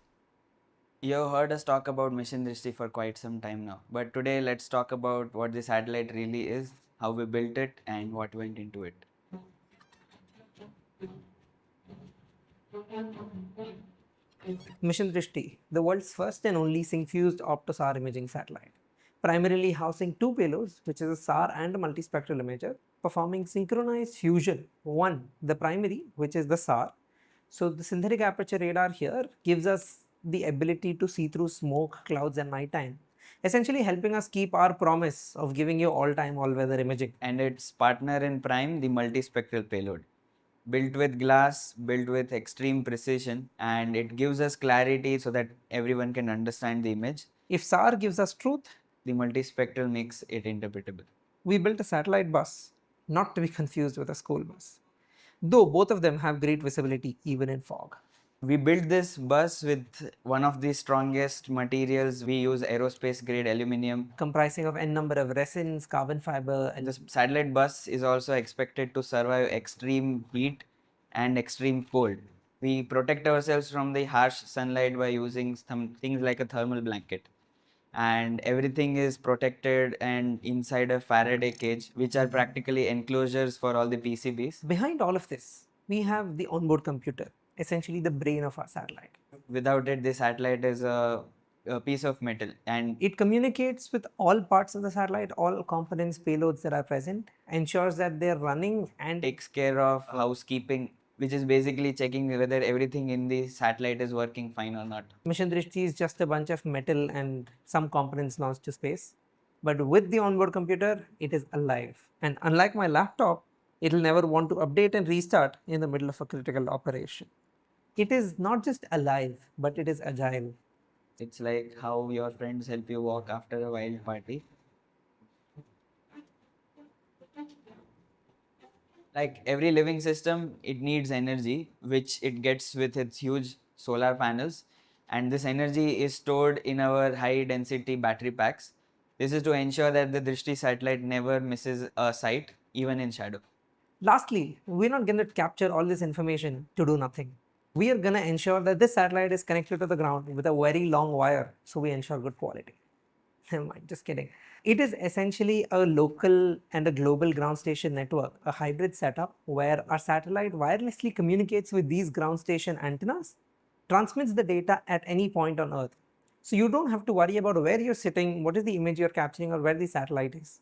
You've heard us talk about Mission Drishti for quite some time now, but today let's talk about what the satellite really is, how we built it, and what went into it. Mission Drishti, the world's first and only sync-fused opto-SAR imaging satellite, primarily housing two payloads, which is a SAR and a multispectral imager, performing synchronized fusion. One, the primary, which is the SAR. So the synthetic aperture radar here gives us the ability to see through smoke, clouds and nighttime, essentially helping us keep our promise of giving you all-time, all-weather imaging. And its partner in prime, the multispectral payload. Built with glass, built with extreme precision, and it gives us clarity so that everyone can understand the image. If SAR gives us truth, the multispectral makes it interpretable. We built a satellite bus, not to be confused with a school bus, though both of them have great visibility even in fog. We built this bus with one of the strongest materials. We use aerospace grade aluminum, comprising of n number of resins, carbon fiber, and the satellite bus is also expected to survive extreme heat and extreme cold. We protect ourselves from the harsh sunlight by using some things like a thermal blanket. And everything is protected and inside a Faraday cage, which are practically enclosures for all the PCBs. Behind all of this, we have the onboard computer, essentially the brain of our satellite. Without it, the satellite is a piece of metal, and It communicates with all parts of the satellite, all components, payloads that are present, ensures that they're running and takes care of housekeeping, which is basically checking whether everything in the satellite is working fine or not. Mission Drishti is just a bunch of metal and some components launched to space. But with the onboard computer, it is alive. And unlike my laptop, it will never want to update and restart in the middle of a critical operation. It is not just alive, but it is agile. It's like how your friends help you walk after a wild party. Like every living system, it needs energy, which it gets with its huge solar panels. And this energy is stored in our high density battery packs. This is to ensure that the Drishti satellite never misses a sight, even in shadow. Lastly, we're not going to capture all this information to do nothing. We are going to ensure that this satellite is connected to the ground with a very long wire, so we ensure good quality. Never mind, just kidding. It is essentially a local and a global ground station network, a hybrid setup where our satellite wirelessly communicates with these ground station antennas, transmits the data at any point on Earth. So you don't have to worry about where you're sitting, what is the image you're capturing, or where the satellite is.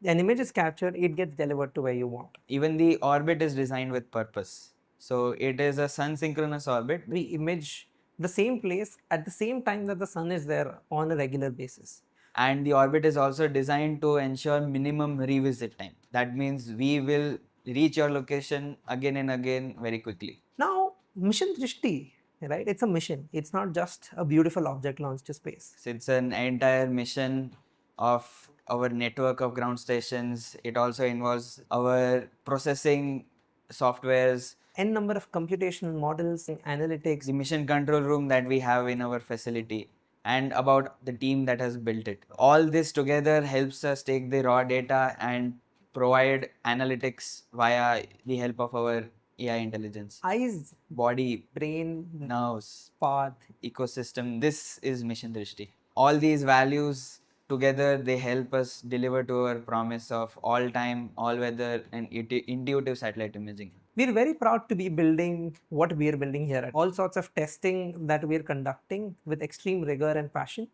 An image is captured, it gets delivered to where you want. Even the orbit is designed with purpose. So it is a sun synchronous orbit. We image the same place at the same time that the sun is there on a regular basis. And the orbit is also designed to ensure minimum revisit time. That means we will reach your location again and again very quickly. Now, Mission Drishti, right? It's a mission. It's not just a beautiful object launched to space. It's an entire mission of our network of ground stations. It also involves our processing softwares, N number of computational models and analytics. the mission control room that we have in our facility, and about the team that has built it. All this together helps us take the raw data and provide analytics via the help of our AI intelligence. Eyes, Body, brain, nerves, path, ecosystem. This is Mission Drishti. All these values together, they help us deliver to our promise of all time, all weather and intuitive satellite imaging. We're very proud to be building what we're building here at all sorts of testing that we're conducting with extreme rigor and passion.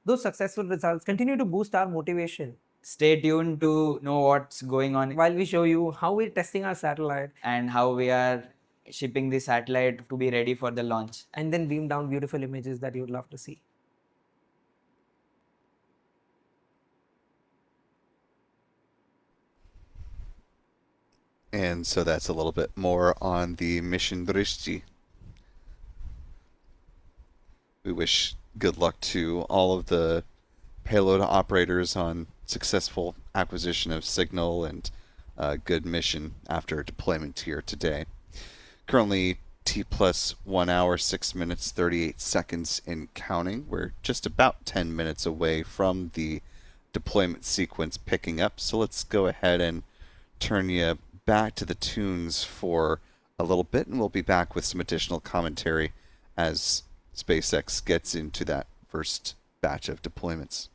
Those successful results continue to boost our motivation. Stay tuned to know what's going on While we show you how we're testing our satellite and how we are shipping the satellite to be ready for the launch. and then beam down beautiful images that you'd love to see. And so that's a little bit more on the Mission Drishti. We wish good luck to all of the payload operators on successful acquisition of signal and good mission after deployment here today. Currently T plus 1 hour, 6 minutes, 38 seconds in counting. We're just about 10 minutes away from the deployment sequence picking up. So let's go ahead and turn you back to the tunes for a little bit, and we'll be back with some additional commentary as SpaceX gets into that first batch of deployments.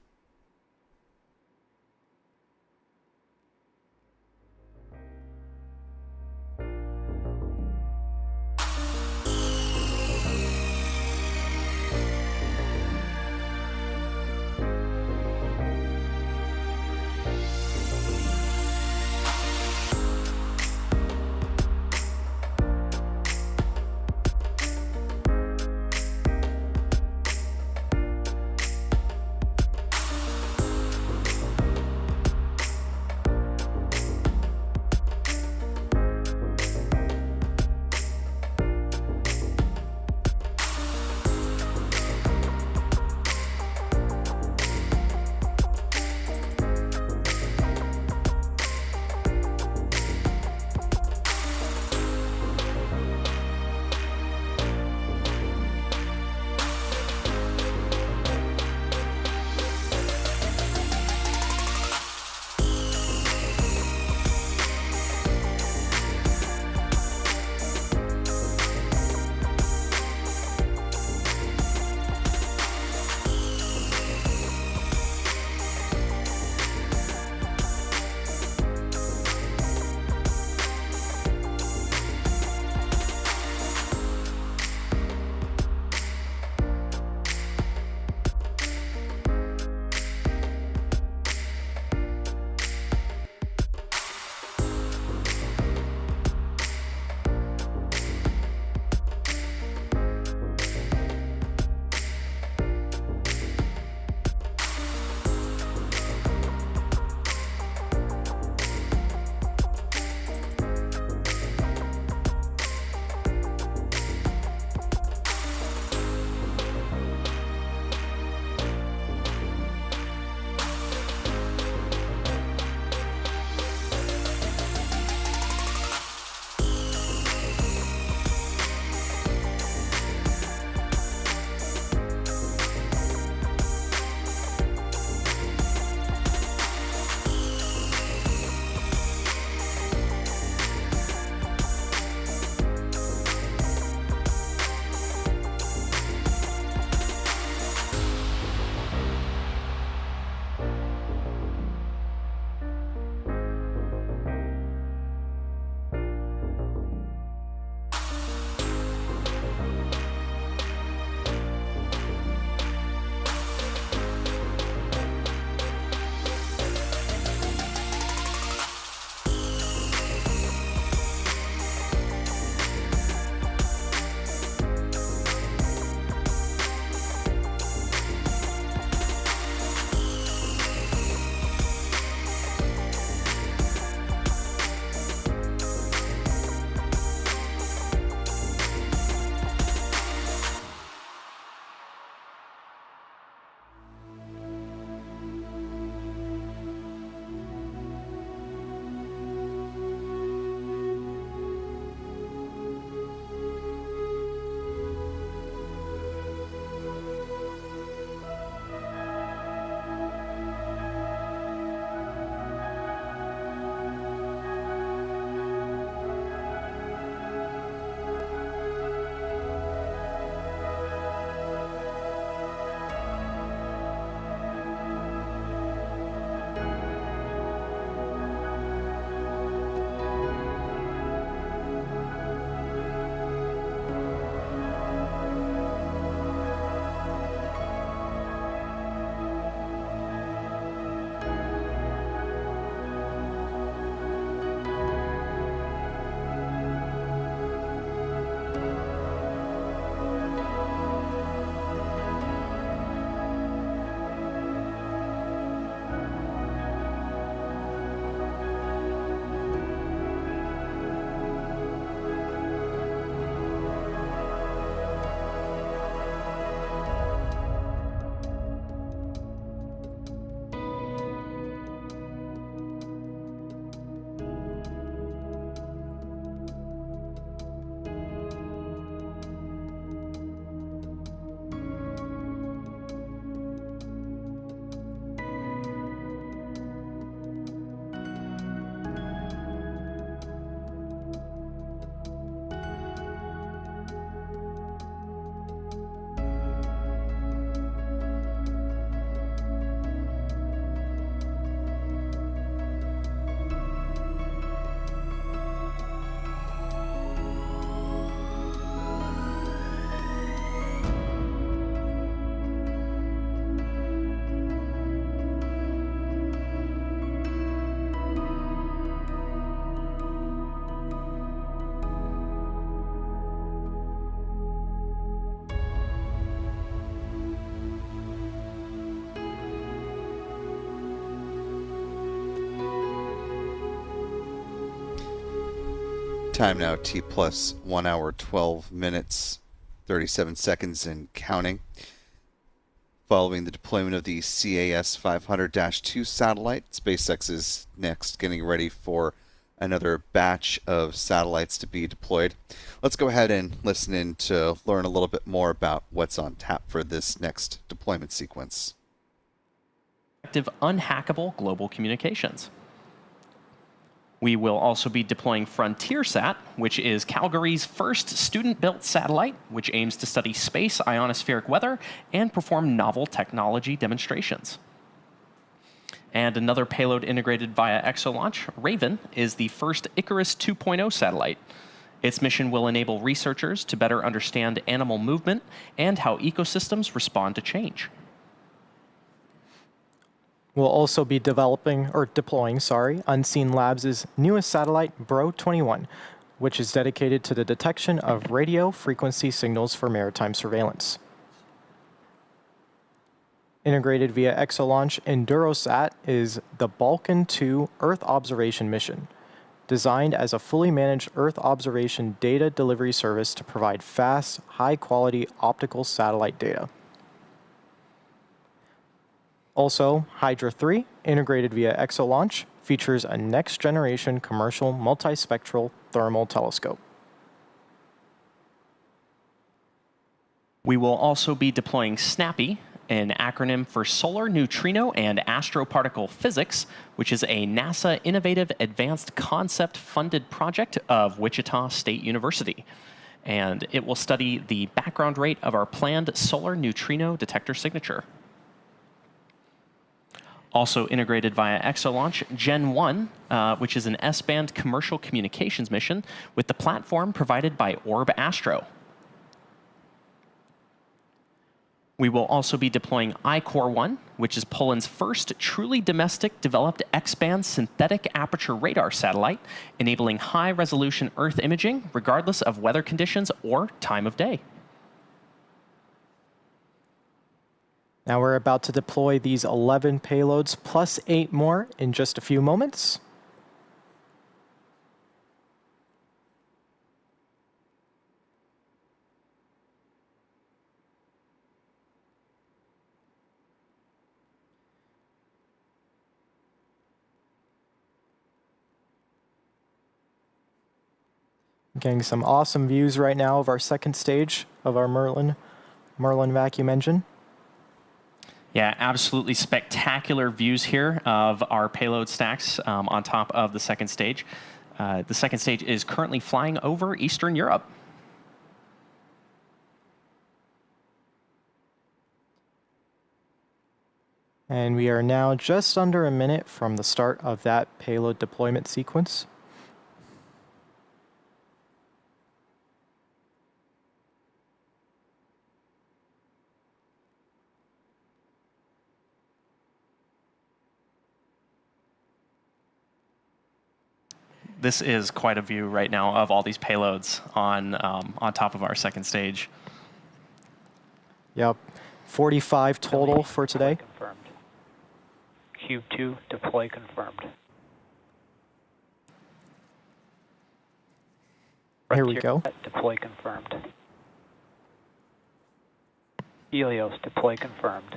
Time now T plus 1 hour 12 minutes 37 seconds and counting. Following the deployment of the CAS500-2 satellite, SpaceX is next getting ready for another batch of satellites to be deployed. Let's go ahead and listen in to learn a little bit more about what's on tap for this next deployment sequence. Unhackable global communications. We will also be deploying FrontierSat, which is Calgary's first student-built satellite, which aims to study space ionospheric weather and perform novel technology demonstrations. And another payload integrated via ExoLaunch, Raven, is the first Icarus 2.0 satellite. Its mission will enable researchers to better understand animal movement and how ecosystems respond to change. We'll also be deploying Unseen Labs' newest satellite, Bro 21, which is dedicated to the detection of radio frequency signals for maritime surveillance. Integrated via ExoLaunch, EnduroSat is the Balkan 2 Earth observation mission, designed as a fully managed Earth observation data delivery service to provide fast, high-quality optical satellite data. Also, Hydra 3, integrated via ExoLaunch, features a next-generation commercial multispectral thermal telescope. We will also be deploying SNAPPY, an acronym for Solar Neutrino and Astroparticle Physics, which is a NASA Innovative Advanced Concept funded project of Wichita State University. And it will study the background rate of our planned solar neutrino detector signature. Also integrated via ExoLaunch, Gen 1, which is an S-band commercial communications mission with the platform provided by Orb Astro. We will also be deploying ICOR-1, which is Poland's first truly domestic developed X-band synthetic aperture radar satellite, enabling high-resolution Earth imaging regardless of weather conditions or time of day. Now we're about to deploy these 11 payloads plus 8 more in just a few moments. Getting some awesome views right now of our second stage of our Merlin vacuum engine. Yeah, absolutely spectacular views here of our payload stacks on top of the second stage. The second stage is currently flying over Eastern Europe. And we are now just under a minute from the start of that payload deployment sequence. This is quite a view right now of all these payloads on top of our second stage. Yep, 45 total for today. Confirmed. Cube 2, deploy confirmed. Here we go. Deploy confirmed. Helios, deploy confirmed.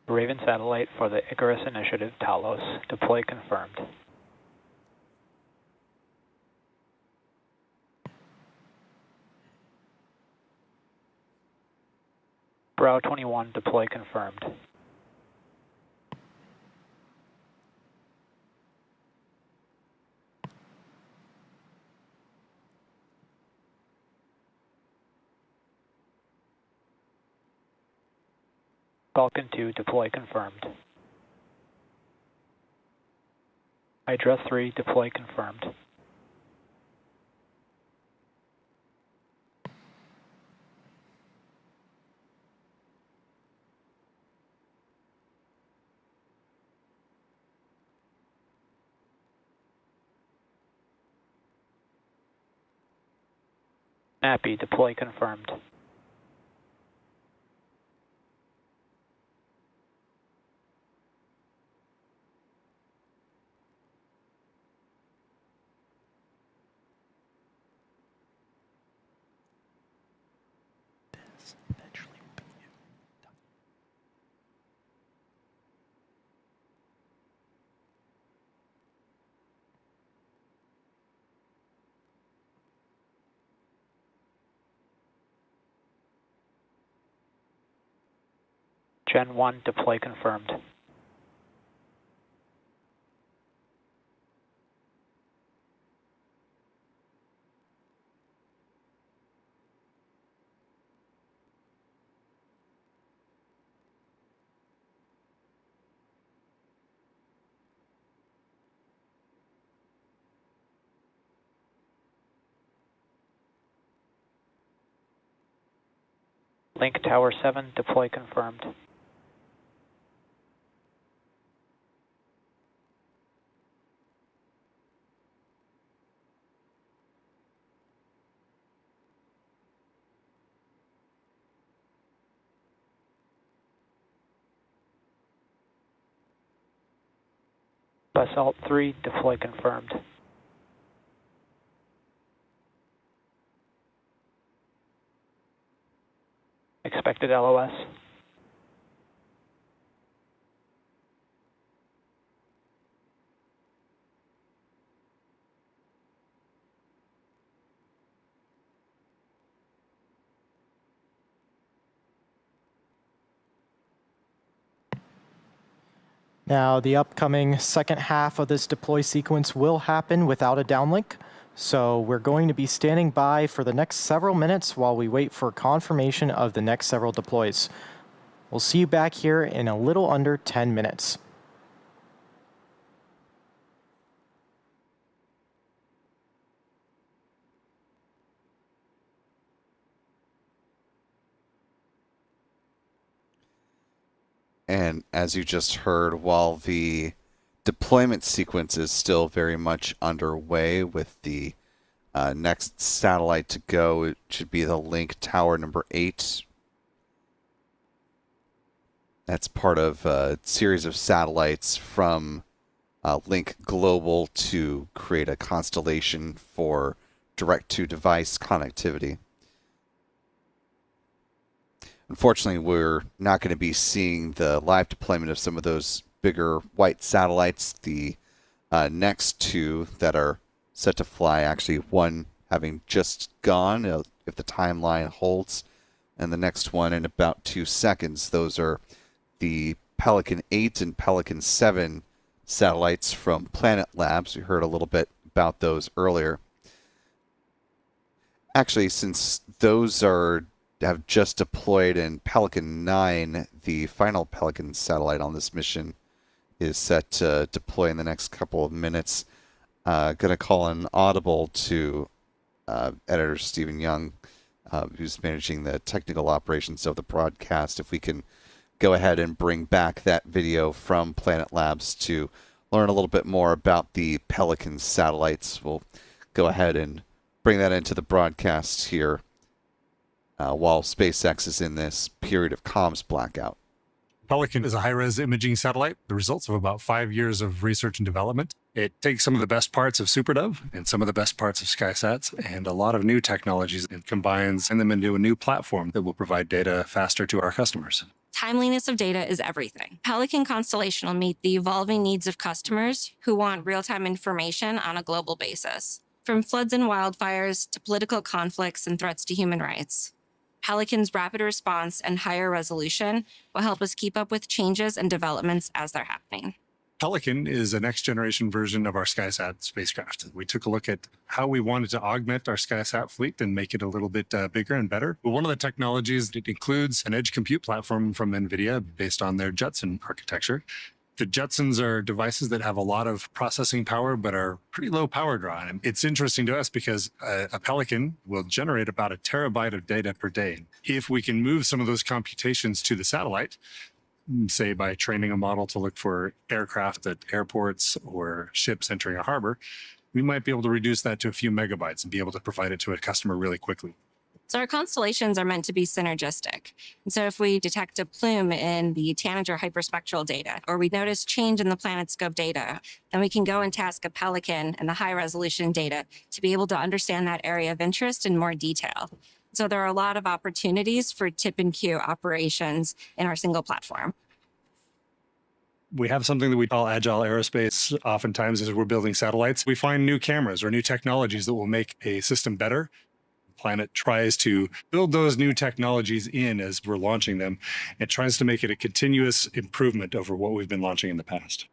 Raven satellite for the Icarus initiative, Talos, deploy confirmed. Brow 21, deploy confirmed. Falcon 2, deploy confirmed. Hydra 3, deploy confirmed. Snappy, deploy confirmed. Gen 1 deploy confirmed. Link Tower 7 deploy confirmed. Basalt 3 deploy confirmed. Expected LOS. Now, the upcoming second half of this deploy sequence will happen without a downlink, so we're going to be standing by for the next several minutes while we wait for confirmation of the next several deploys. We'll see you back here in a little under 10 minutes. And as you just heard, while the deployment sequence is still very much underway with the next satellite to go, it should be the Link Tower number 8. That's part of a series of satellites from Link Global to create a constellation for direct-to-device connectivity. Unfortunately, we're not going to be seeing the live deployment of some of those bigger white satellites. The next two that are set to fly, actually one having just gone, if the timeline holds, and the next one in about 2 seconds. Those are the Pelican 8 and Pelican 7 satellites from Planet Labs. We heard a little bit about those earlier. Actually, since those have just deployed in Pelican 9, the final Pelican satellite on this mission is set to deploy in the next couple of minutes. Going to call an audible to editor Stephen Young, who's managing the technical operations of the broadcast. If we can go ahead and bring back that video from Planet Labs to learn a little bit more about the Pelican satellites, we'll go ahead and bring that into the broadcast here while SpaceX is in this period of comms blackout. Pelican is a high-res imaging satellite, the results of about 5 years of research and development. It takes some of the best parts of SuperDove and some of the best parts of SkySats and a lot of new technologies and combines them into a new platform that will provide data faster to our customers. Timeliness of data is everything. Pelican Constellation will meet the evolving needs of customers who want real-time information on a global basis, from floods and wildfires to political conflicts and threats to human rights. Pelican's rapid response and higher resolution will help us keep up with changes and developments as they're happening. Pelican is a next-generation version of our SkySat spacecraft. We took a look at how we wanted to augment our SkySat fleet and make it a little bit bigger and better. But one of the technologies that includes an edge compute platform from NVIDIA based on their Jetson architecture. The Jetsons are devices that have a lot of processing power, but are pretty low power draw. And it's interesting to us because a Pelican will generate about 1 terabyte of data per day. If we can move some of those computations to the satellite, say by training a model to look for aircraft at airports or ships entering a harbor, we might be able to reduce that to a few megabytes and be able to provide it to a customer really quickly. So our constellations are meant to be synergistic. And so if we detect a plume in the tanager hyperspectral data, or we notice change in the planet scope data, then we can go and task a Pelican and the high resolution data to be able to understand that area of interest in more detail. So there are a lot of opportunities for tip and queue operations in our single platform. We have something that we call agile aerospace. Oftentimes as we're building satellites, we find new cameras or new technologies that will make a system better. planet tries to build those new technologies in as we're launching them and tries to make it a continuous improvement over what we've been launching in the past.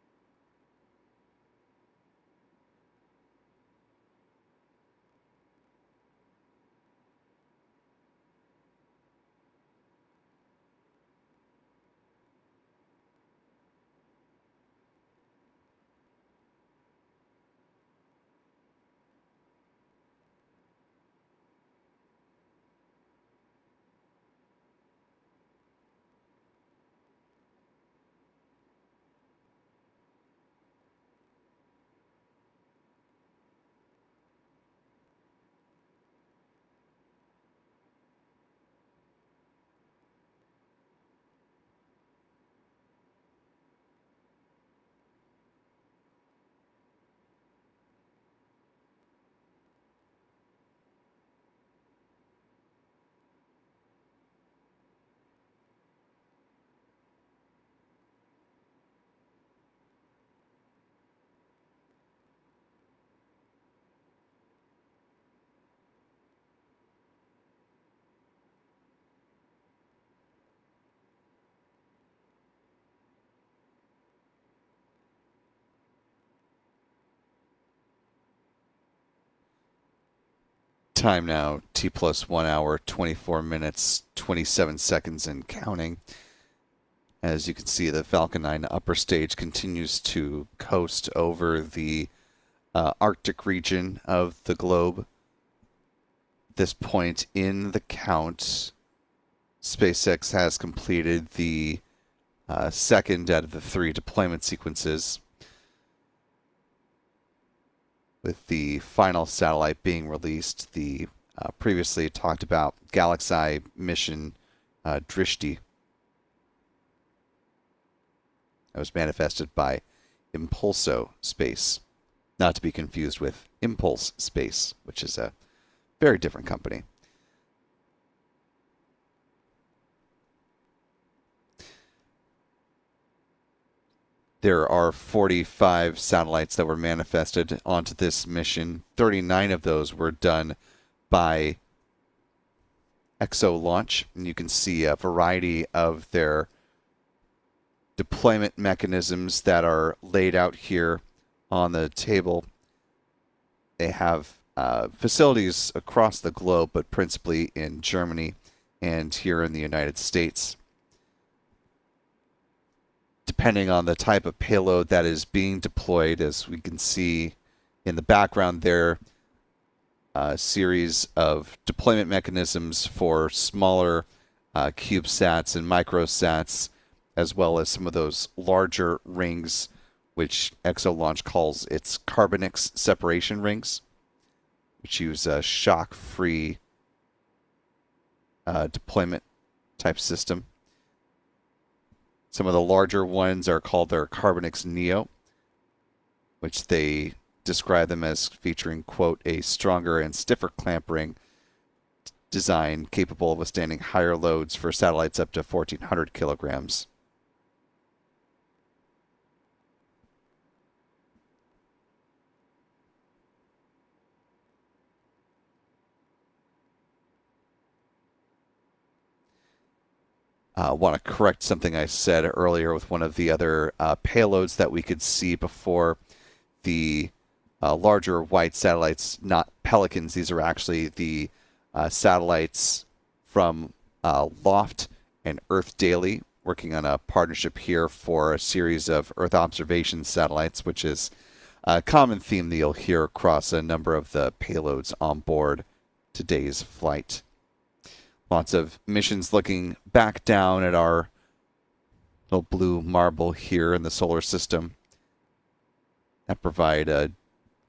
Time now, T plus 1 hour, 24 minutes, 27 seconds and counting. As you can see, the Falcon 9 upper stage continues to coast over the Arctic region of the globe. At this point in the count, SpaceX has completed the second out of the 3 deployment sequences, with the final satellite being released, the previously talked about Galaxy mission Drishti. That was manifested by Impulso Space, not to be confused with Impulse Space, which is a very different company. There are 45 satellites that were manifested onto this mission. 39 of those were done by EXO launch, and you can see a variety of their deployment mechanisms that are laid out here on the table. They have facilities across the globe, but principally in Germany and here in the United States. Depending on the type of payload that is being deployed, as we can see in the background there, a series of deployment mechanisms for smaller CubeSats and microsats, as well as some of those larger rings, which ExoLaunch calls its carbonix separation rings, which use a shock-free deployment type system. Some of the larger ones are called their Carbonix Neo, which they describe them as featuring, quote, a stronger and stiffer clamp ring design capable of withstanding higher loads for satellites up to 1,400 kilograms. I want to correct something I said earlier with one of the other payloads that we could see before. The larger white satellites, not Pelicans. These are actually the satellites from Loft and Earth Daily, working on a partnership here for a series of Earth observation satellites, which is a common theme that you'll hear across a number of the payloads on board today's flight. Lots of missions looking back down at our little blue marble here in the solar system that provide a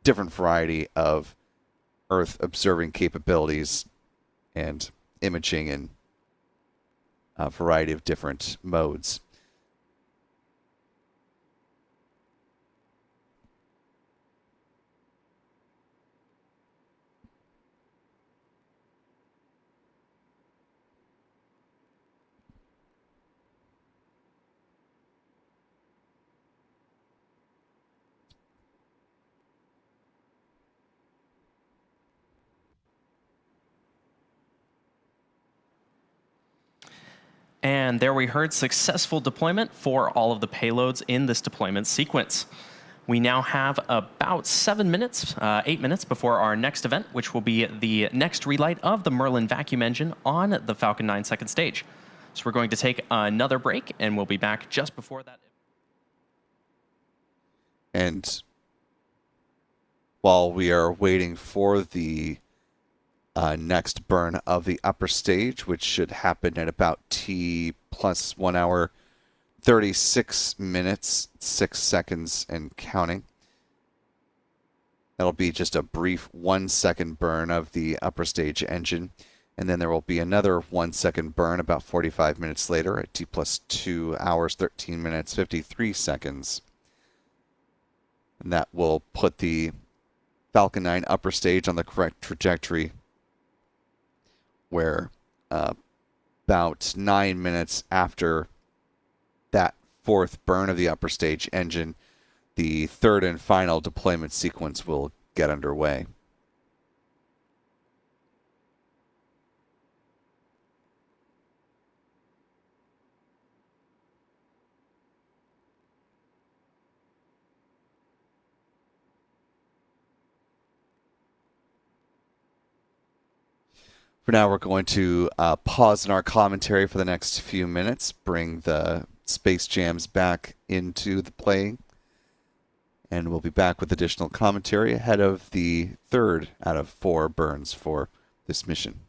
different variety of Earth observing capabilities and imaging in a variety of different modes. And there we heard successful deployment for all of the payloads in this deployment sequence. We now have about 8 minutes before our next event, which will be the next relight of the Merlin vacuum engine on the Falcon 9 second stage. So we're going to take another break, and we'll be back just before that. And while we are waiting for the next burn of the upper stage, which should happen at about T plus 1 hour, 36 minutes, 6 seconds, and counting. That'll be just a brief 1 second burn of the upper stage engine. And then there will be another 1 second burn about 45 minutes later at T plus 2 hours, 13 minutes, 53 seconds. And that will put the Falcon 9 upper stage on the correct trajectory, where about 9 minutes after that fourth burn of the upper stage engine, the third and final deployment sequence will get underway. For now, we're going to pause in our commentary for the next few minutes, bring the space jams back into the playing, and we'll be back with additional commentary ahead of the third out of 4 burns for this mission.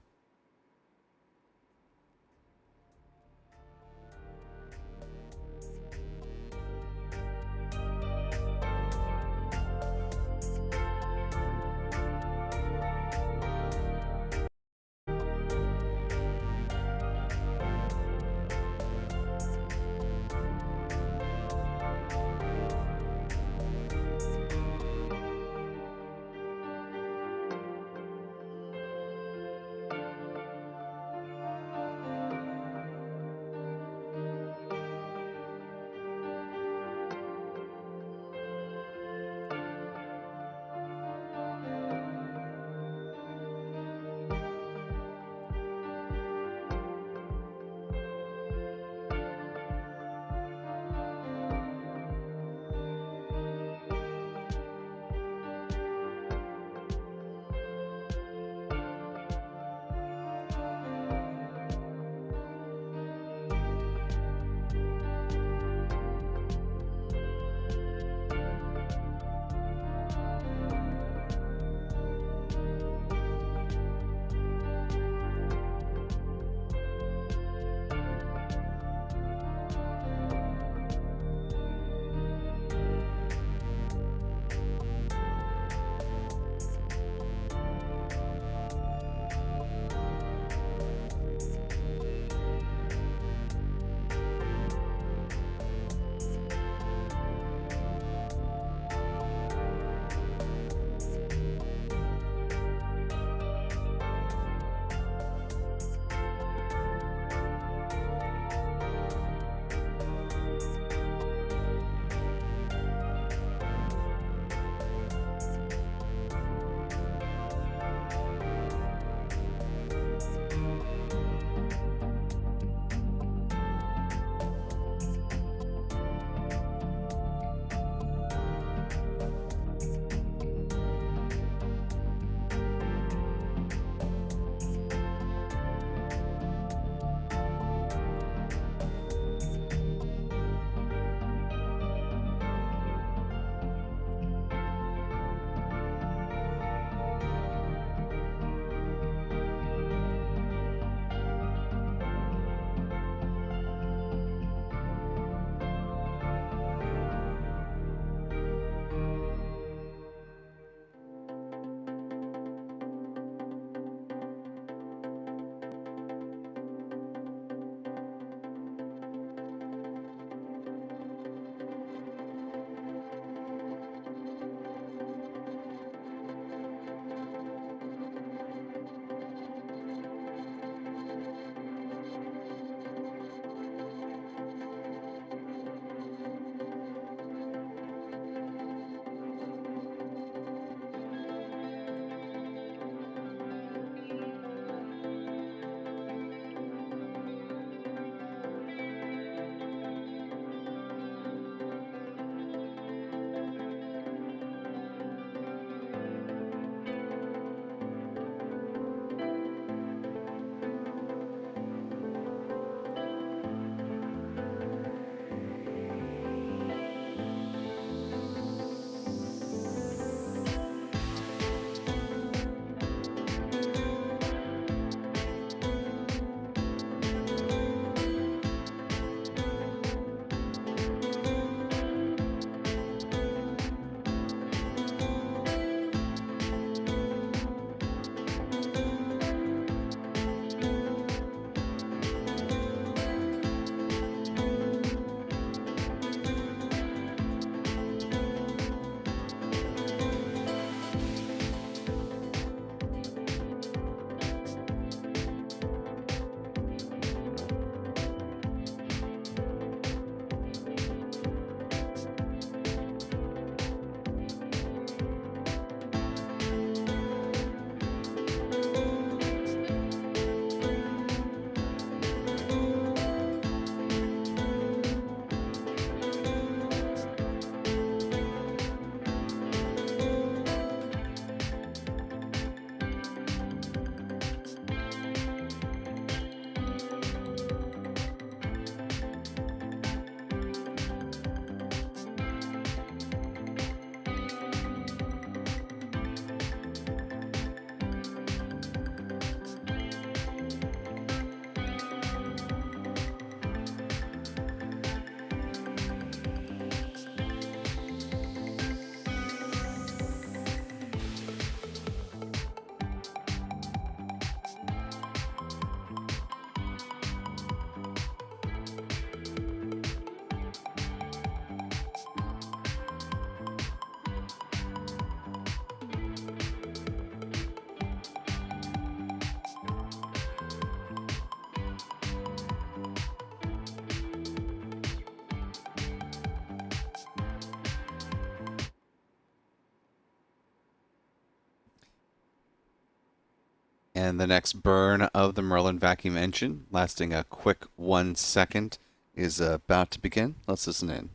And the next burn of the Merlin vacuum engine, lasting a quick 1 second, is about to begin. Let's listen in.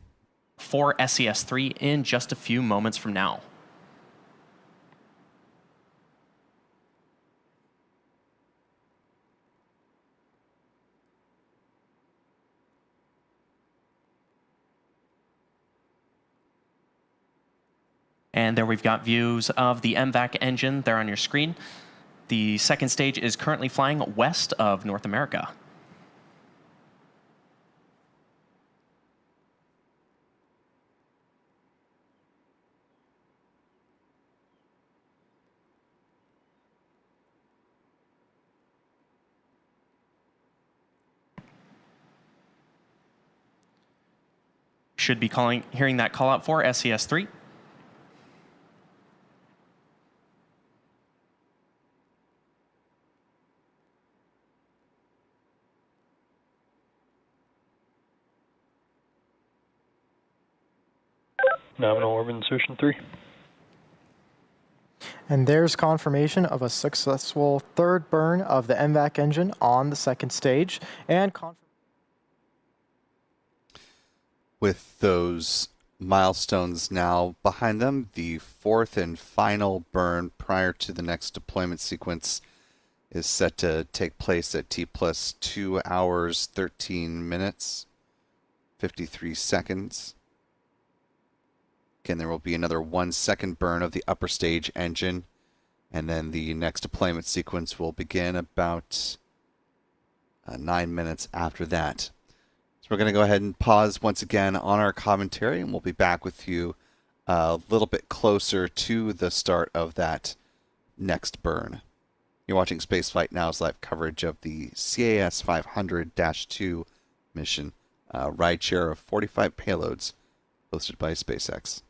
For SES-3 in just a few moments from now. And there we've got views of the MVAC engine there on your screen. The second stage is currently flying west of North America. Should be hearing that call out for SES-3. Nominal orbit insertion 3. And there's confirmation of a successful third burn of the MVAC engine on the second stage. And with those milestones now behind them, the fourth and final burn prior to the next deployment sequence is set to take place at T plus 2 hours, 13 minutes, 53 seconds. Again, there will be another 1 second burn of the upper stage engine, and then the next deployment sequence will begin about 9 minutes after that. So we're going to go ahead and pause once again on our commentary, and we'll be back with you a little bit closer to the start of that next burn. You're watching Spaceflight Now's live coverage of the CAS500-2 mission, rideshare of 45 payloads, hosted by SpaceX.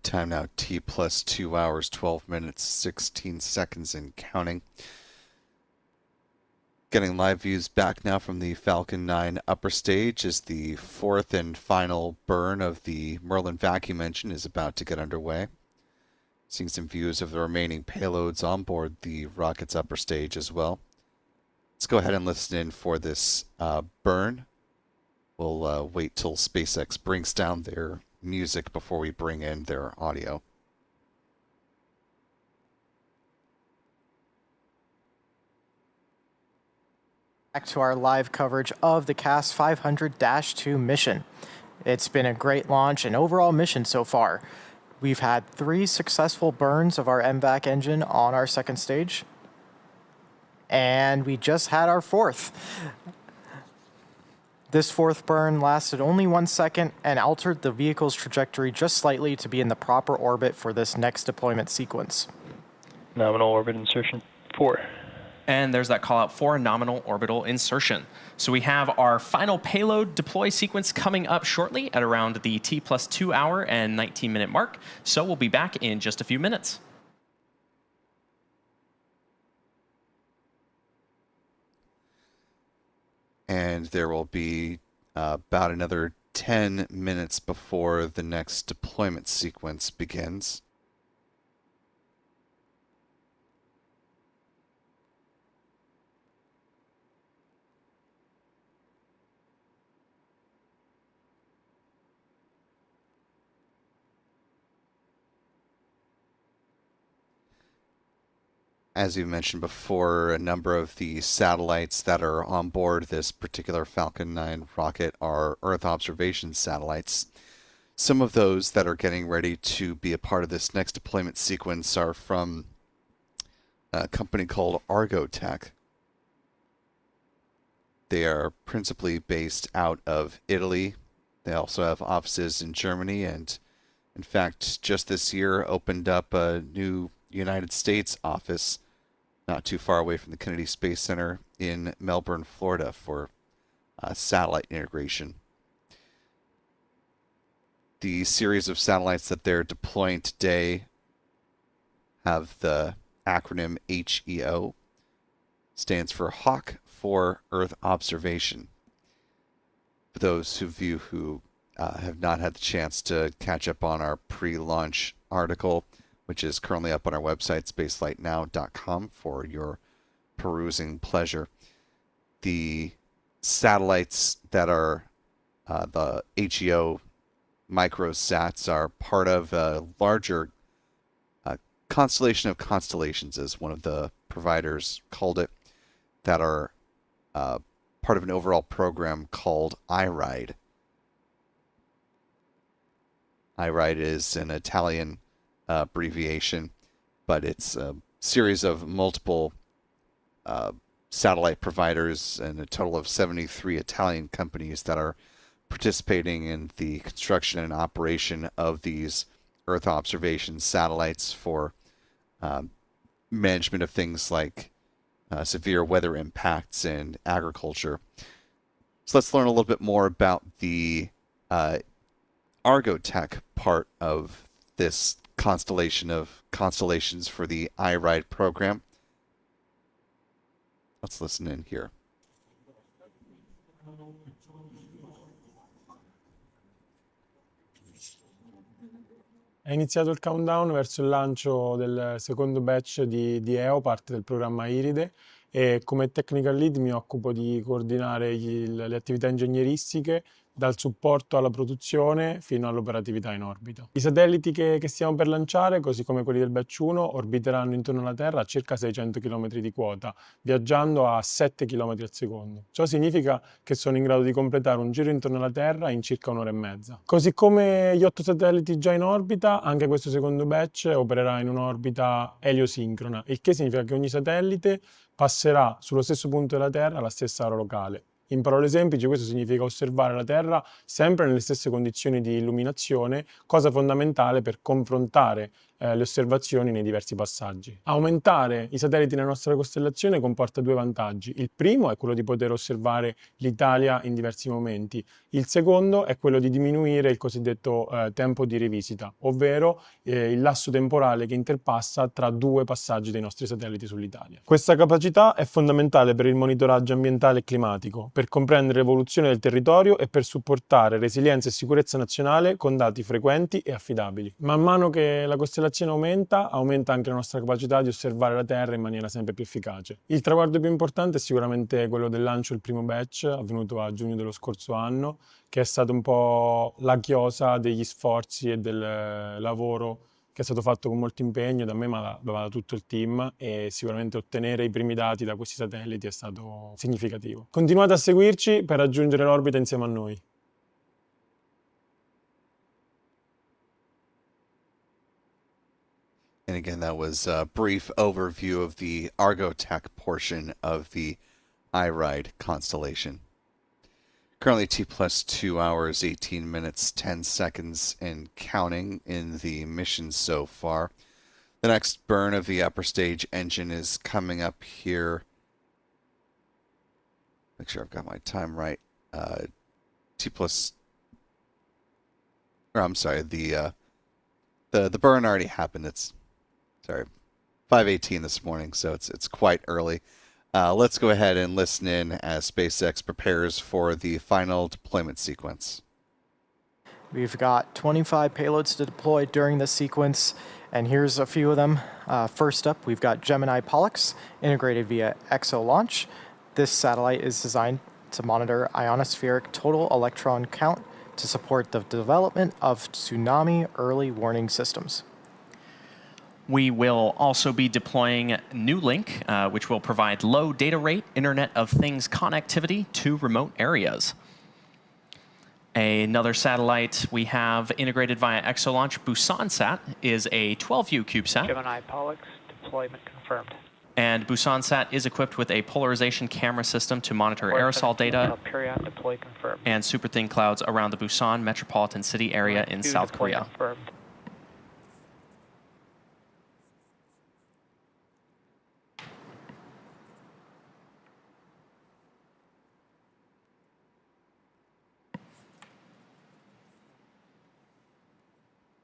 Time now T plus 2 hours, 12 minutes, 16 seconds and counting. Getting live views back now from the Falcon 9 upper stage as the fourth and final burn of the Merlin vacuum engine is about to get underway. Seeing some views of the remaining payloads on board the rocket's upper stage as well. Let's go ahead and listen in for this burn. We'll wait till SpaceX brings down their music before we bring in their audio. Back to our live coverage of the CAS500-2 mission. It's been a great launch and overall mission so far. We've had 3 successful burns of our MVAC engine on our second stage, and we just had our 4th. This 4th burn lasted only 1 second and altered the vehicle's trajectory just slightly to be in the proper orbit for this next deployment sequence. Nominal orbit insertion 4. And there's that call out for nominal orbital insertion. So we have our final payload deploy sequence coming up shortly at around the T plus 2 hour and 19-minute mark. So we'll be back in just a few minutes. And there will be about another 10 minutes before the next deployment sequence begins. As you mentioned before, a number of the satellites that are on board this particular Falcon 9 rocket are Earth observation satellites. Some of those that are getting ready to be a part of this next deployment sequence are from a company called Argo Tech. They are principally based out of Italy. They also have offices in Germany and, in fact, just this year opened up a new United States office not too far away from the Kennedy Space Center in Melbourne, Florida for satellite integration. The series of satellites that they're deploying today have the acronym HEO, stands for Hawk for Earth Observation. For those of you who have not had the chance to catch up on our pre-launch article, which is currently up on our website, spaceflightnow.com, for your perusing pleasure. The satellites that are the HEO microsats are part of a larger constellation of constellations, as one of the providers called it, that are part of an overall program called iRide. iRide is an Italian abbreviation, but it's a series of multiple satellite providers and a total of 73 Italian companies that are participating in the construction and operation of these Earth observation satellites for management of things like severe weather impacts and agriculture. So let's learn a little bit more about the Argo Tech part of this constellation of constellations for the iRide program. Let's listen in here. È iniziato il countdown verso il lancio del secondo batch di EO, parte del programma Iride, e come technical lead mi occupo di coordinare le attività ingegneristiche dal supporto alla produzione fino all'operatività in orbita. I satelliti che stiamo per lanciare, così come quelli del batch 1, orbiteranno intorno alla Terra a circa 600 km di quota, viaggiando a 7 km al secondo. Ciò significa che sono in grado di completare un giro intorno alla Terra in circa un'ora e mezza. Così come gli 8 satelliti già in orbita, anche questo secondo batch opererà in un'orbita eliosincrona, il che significa che ogni satellite passerà sullo stesso punto della Terra alla stessa ora locale. In parole semplici, questo significa osservare la Terra sempre nelle stesse condizioni di illuminazione, cosa fondamentale per confrontare le osservazioni nei diversi passaggi. Aumentare i satelliti nella nostra costellazione comporta due vantaggi. Il primo è quello di poter osservare l'Italia in diversi momenti. Il secondo è quello di diminuire il cosiddetto tempo di rivisita, ovvero il lasso temporale che interpassa tra due passaggi dei nostri satelliti sull'Italia. Questa capacità è fondamentale per il monitoraggio ambientale e climatico, per comprendere l'evoluzione del territorio e per supportare resilienza e sicurezza nazionale con dati frequenti e affidabili. Man mano che la costellazione aumenta anche la nostra capacità di osservare la Terra in maniera sempre più efficace. Il traguardo più importante è sicuramente quello del lancio del primo batch, avvenuto a giugno dello scorso anno, che è stato un po' la chiosa degli sforzi e del lavoro che è stato fatto con molto impegno da me, ma da tutto il team, e sicuramente ottenere i primi dati da questi satelliti è stato significativo. Continuate a seguirci per raggiungere l'orbita insieme a noi. And again, that was a brief overview of the Argotech portion of the iRide constellation. Currently T plus 2 hours, 18 minutes, 10 seconds, and counting in the mission so far. The next burn of the upper stage engine is coming up here. Make sure I've got my time right. T plus... Or I'm sorry, the burn already happened. It's... Sorry, 5:18 this morning, so it's quite early. Let's go ahead and listen in as SpaceX prepares for the final deployment sequence. We've got 25 payloads to deploy during this sequence, and here's a few of them. First up, we've got Gemini Pollux, integrated via EXO launch. This satellite is designed to monitor ionospheric total electron count to support the development of tsunami early warning systems. We will also be deploying New Link, which will provide low data rate Internet of Things connectivity to remote areas. Another satellite we have integrated via ExoLaunch, BusanSat, is a 12U CubeSat. Gemini Pollux, deployment confirmed. And BusanSat is equipped with a polarization camera system to monitor aerosol data Period, deploy confirmed. and super thin clouds around the Busan metropolitan city area in South Korea. Confirmed.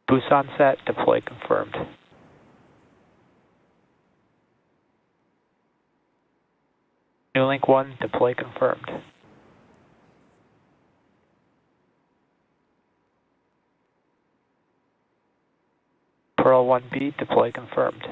BusanSat, deploy confirmed. New Link 1, deploy confirmed. Pearl 1B, deploy confirmed.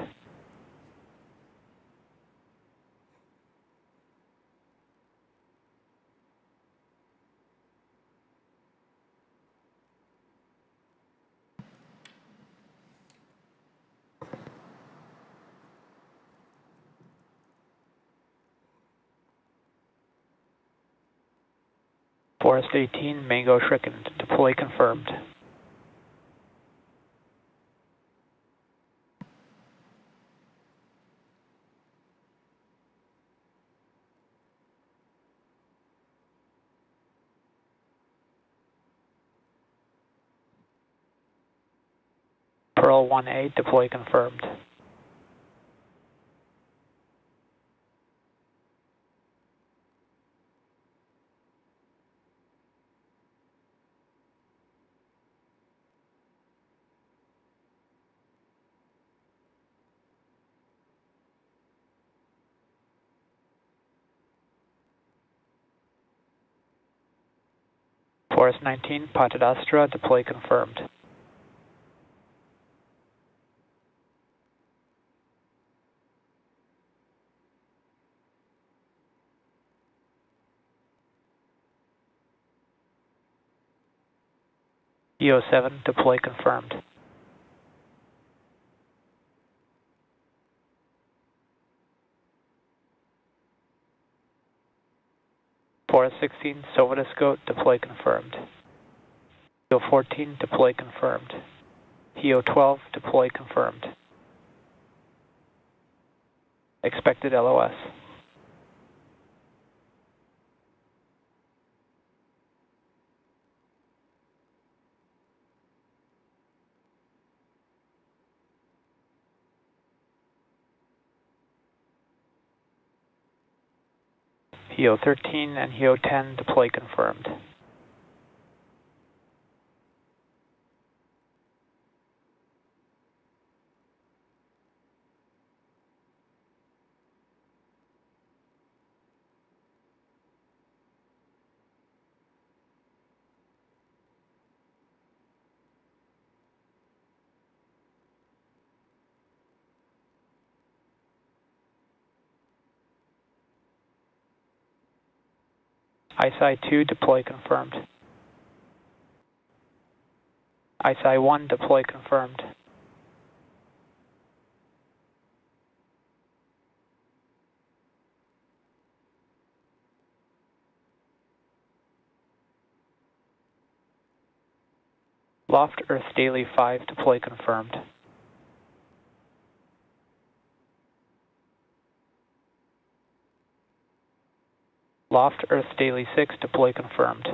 Forest 18, Mango Shriken, deploy confirmed. Pearl 1A, deploy confirmed. Forest 19, Patadastra, deploy confirmed. EO7, deploy confirmed. Forest 16, Sovitascope, deploy confirmed. EO14, deploy confirmed. EO12, deploy confirmed. Expected LOS. HEO 13 and HEO 10 deploy confirmed. ISI-2 deploy confirmed. ISI-1 deploy confirmed. Loft Earth Daily 5 deploy confirmed. Loft Earth Daily 6 deploy confirmed.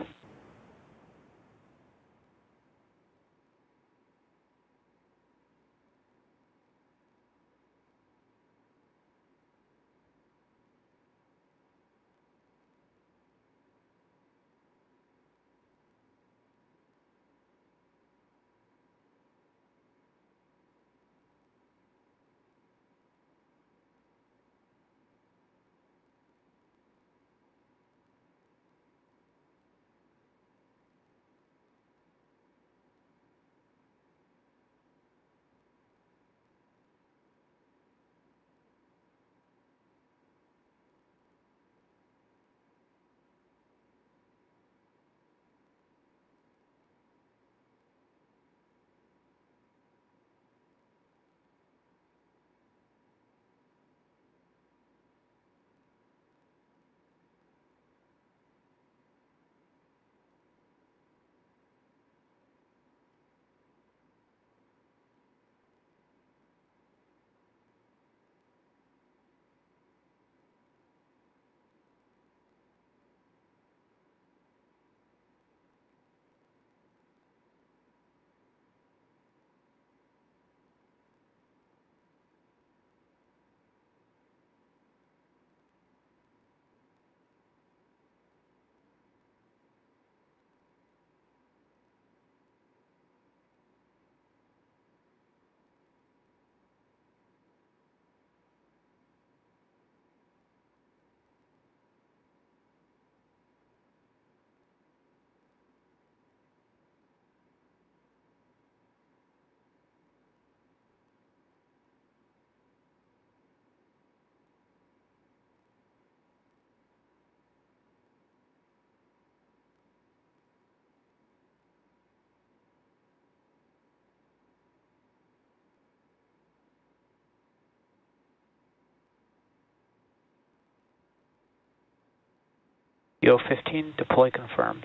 HEO 15 deploy confirmed.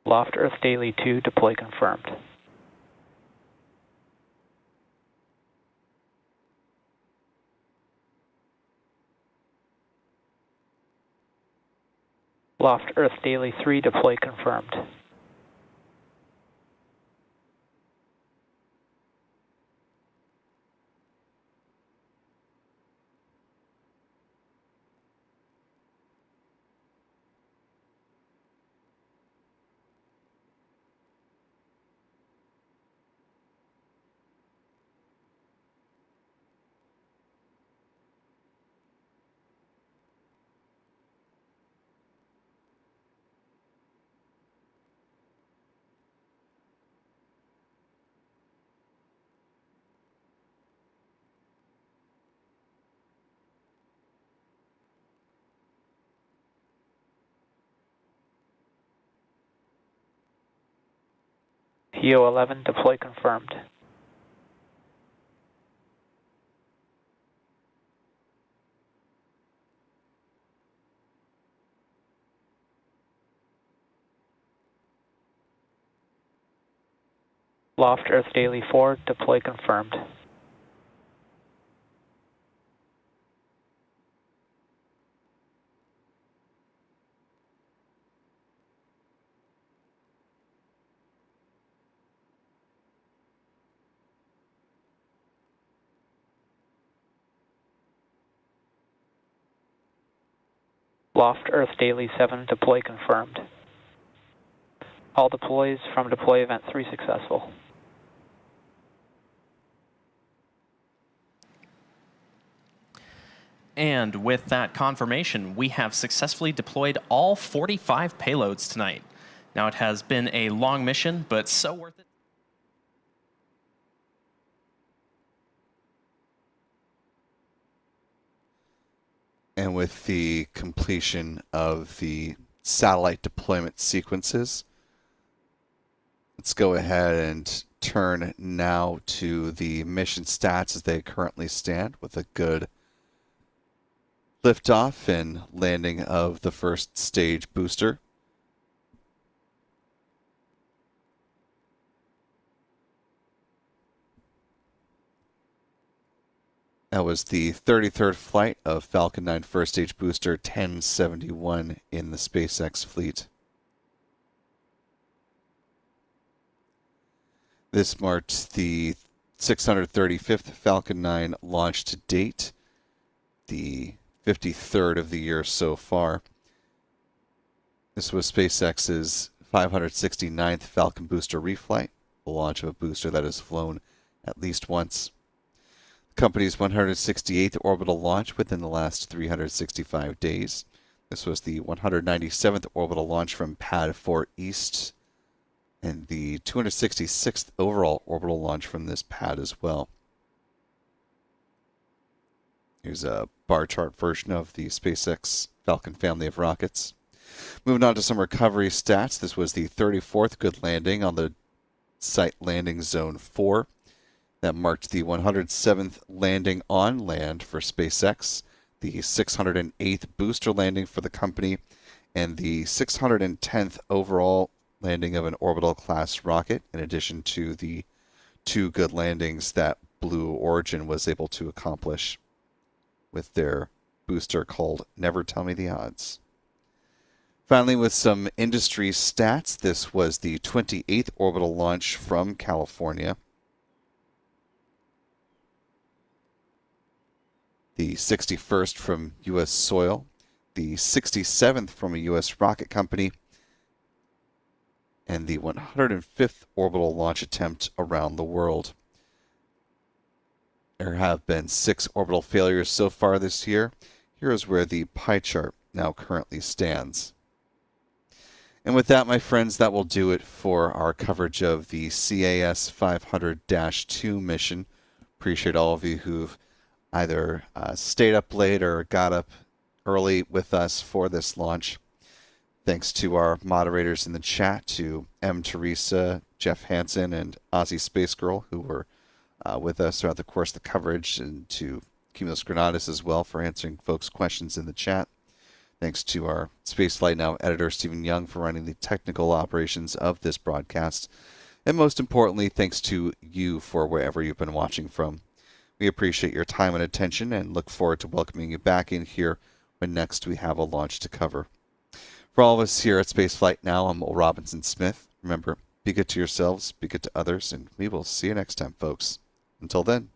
Loft Earth Daily 2 deploy confirmed. Loft Earth Daily 3 deploy confirmed. HEO 11 deploy confirmed. Loft Earth Daily 4, deploy confirmed. Loft Earth Daily 7, deploy confirmed. All deploys from deploy event 3 successful. And with that confirmation, we have successfully deployed all 45 payloads tonight. Now, it has been a long mission, but so worth it. And with the completion of the satellite deployment sequences, let's go ahead and turn now to the mission stats as they currently stand, with a good liftoff and landing of the first stage booster. That was the 33rd flight of Falcon 9 first stage booster 1071 in the SpaceX fleet. This marked the 635th Falcon 9 launch to date, the 53rd of the year so far. This was SpaceX's 569th Falcon booster reflight, the launch of a booster that has flown at least once. The company's 168th orbital launch within the last 365 days. This was the 197th orbital launch from Pad 4 East, and the 266th overall orbital launch from this pad as well. Here's a bar chart version of the SpaceX Falcon family of rockets. Moving on to some recovery stats. This was the 34th good landing on the Site Landing Zone 4. That marked the 107th landing on land for SpaceX, the 608th booster landing for the company, and the 610th overall landing of an orbital class rocket, in addition to the 2 good landings that Blue Origin was able to accomplish with their booster called Never Tell Me the Odds. Finally, with some industry stats, this was the 28th orbital launch from California, the 61st from U.S. soil, the 67th from a U.S. rocket company, and the 105th orbital launch attempt around the world. There have been 6 orbital failures so far this year. Here is where the pie chart now currently stands. And with that, my friends, that will do it for our coverage of the CAS500-2 mission. Appreciate all of you who've either stayed up late or got up early with us for this launch. Thanks to our moderators in the chat, to M. Teresa, Jeff Hansen, and Aussie Space Girl, who were with us throughout the course of the coverage, and to Cumulus Granatus as well for answering folks' questions in the chat. Thanks to our Spaceflight Now editor, Stephen Young, for running the technical operations of this broadcast. And most importantly, thanks to you for wherever you've been watching from. We appreciate your time and attention and look forward to welcoming you back in here when next we have a launch to cover. For all of us here at Spaceflight Now, I'm Will Robinson Smith. Remember, be good to yourselves, be good to others, and we will see you next time, folks. Until then,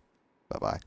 bye-bye.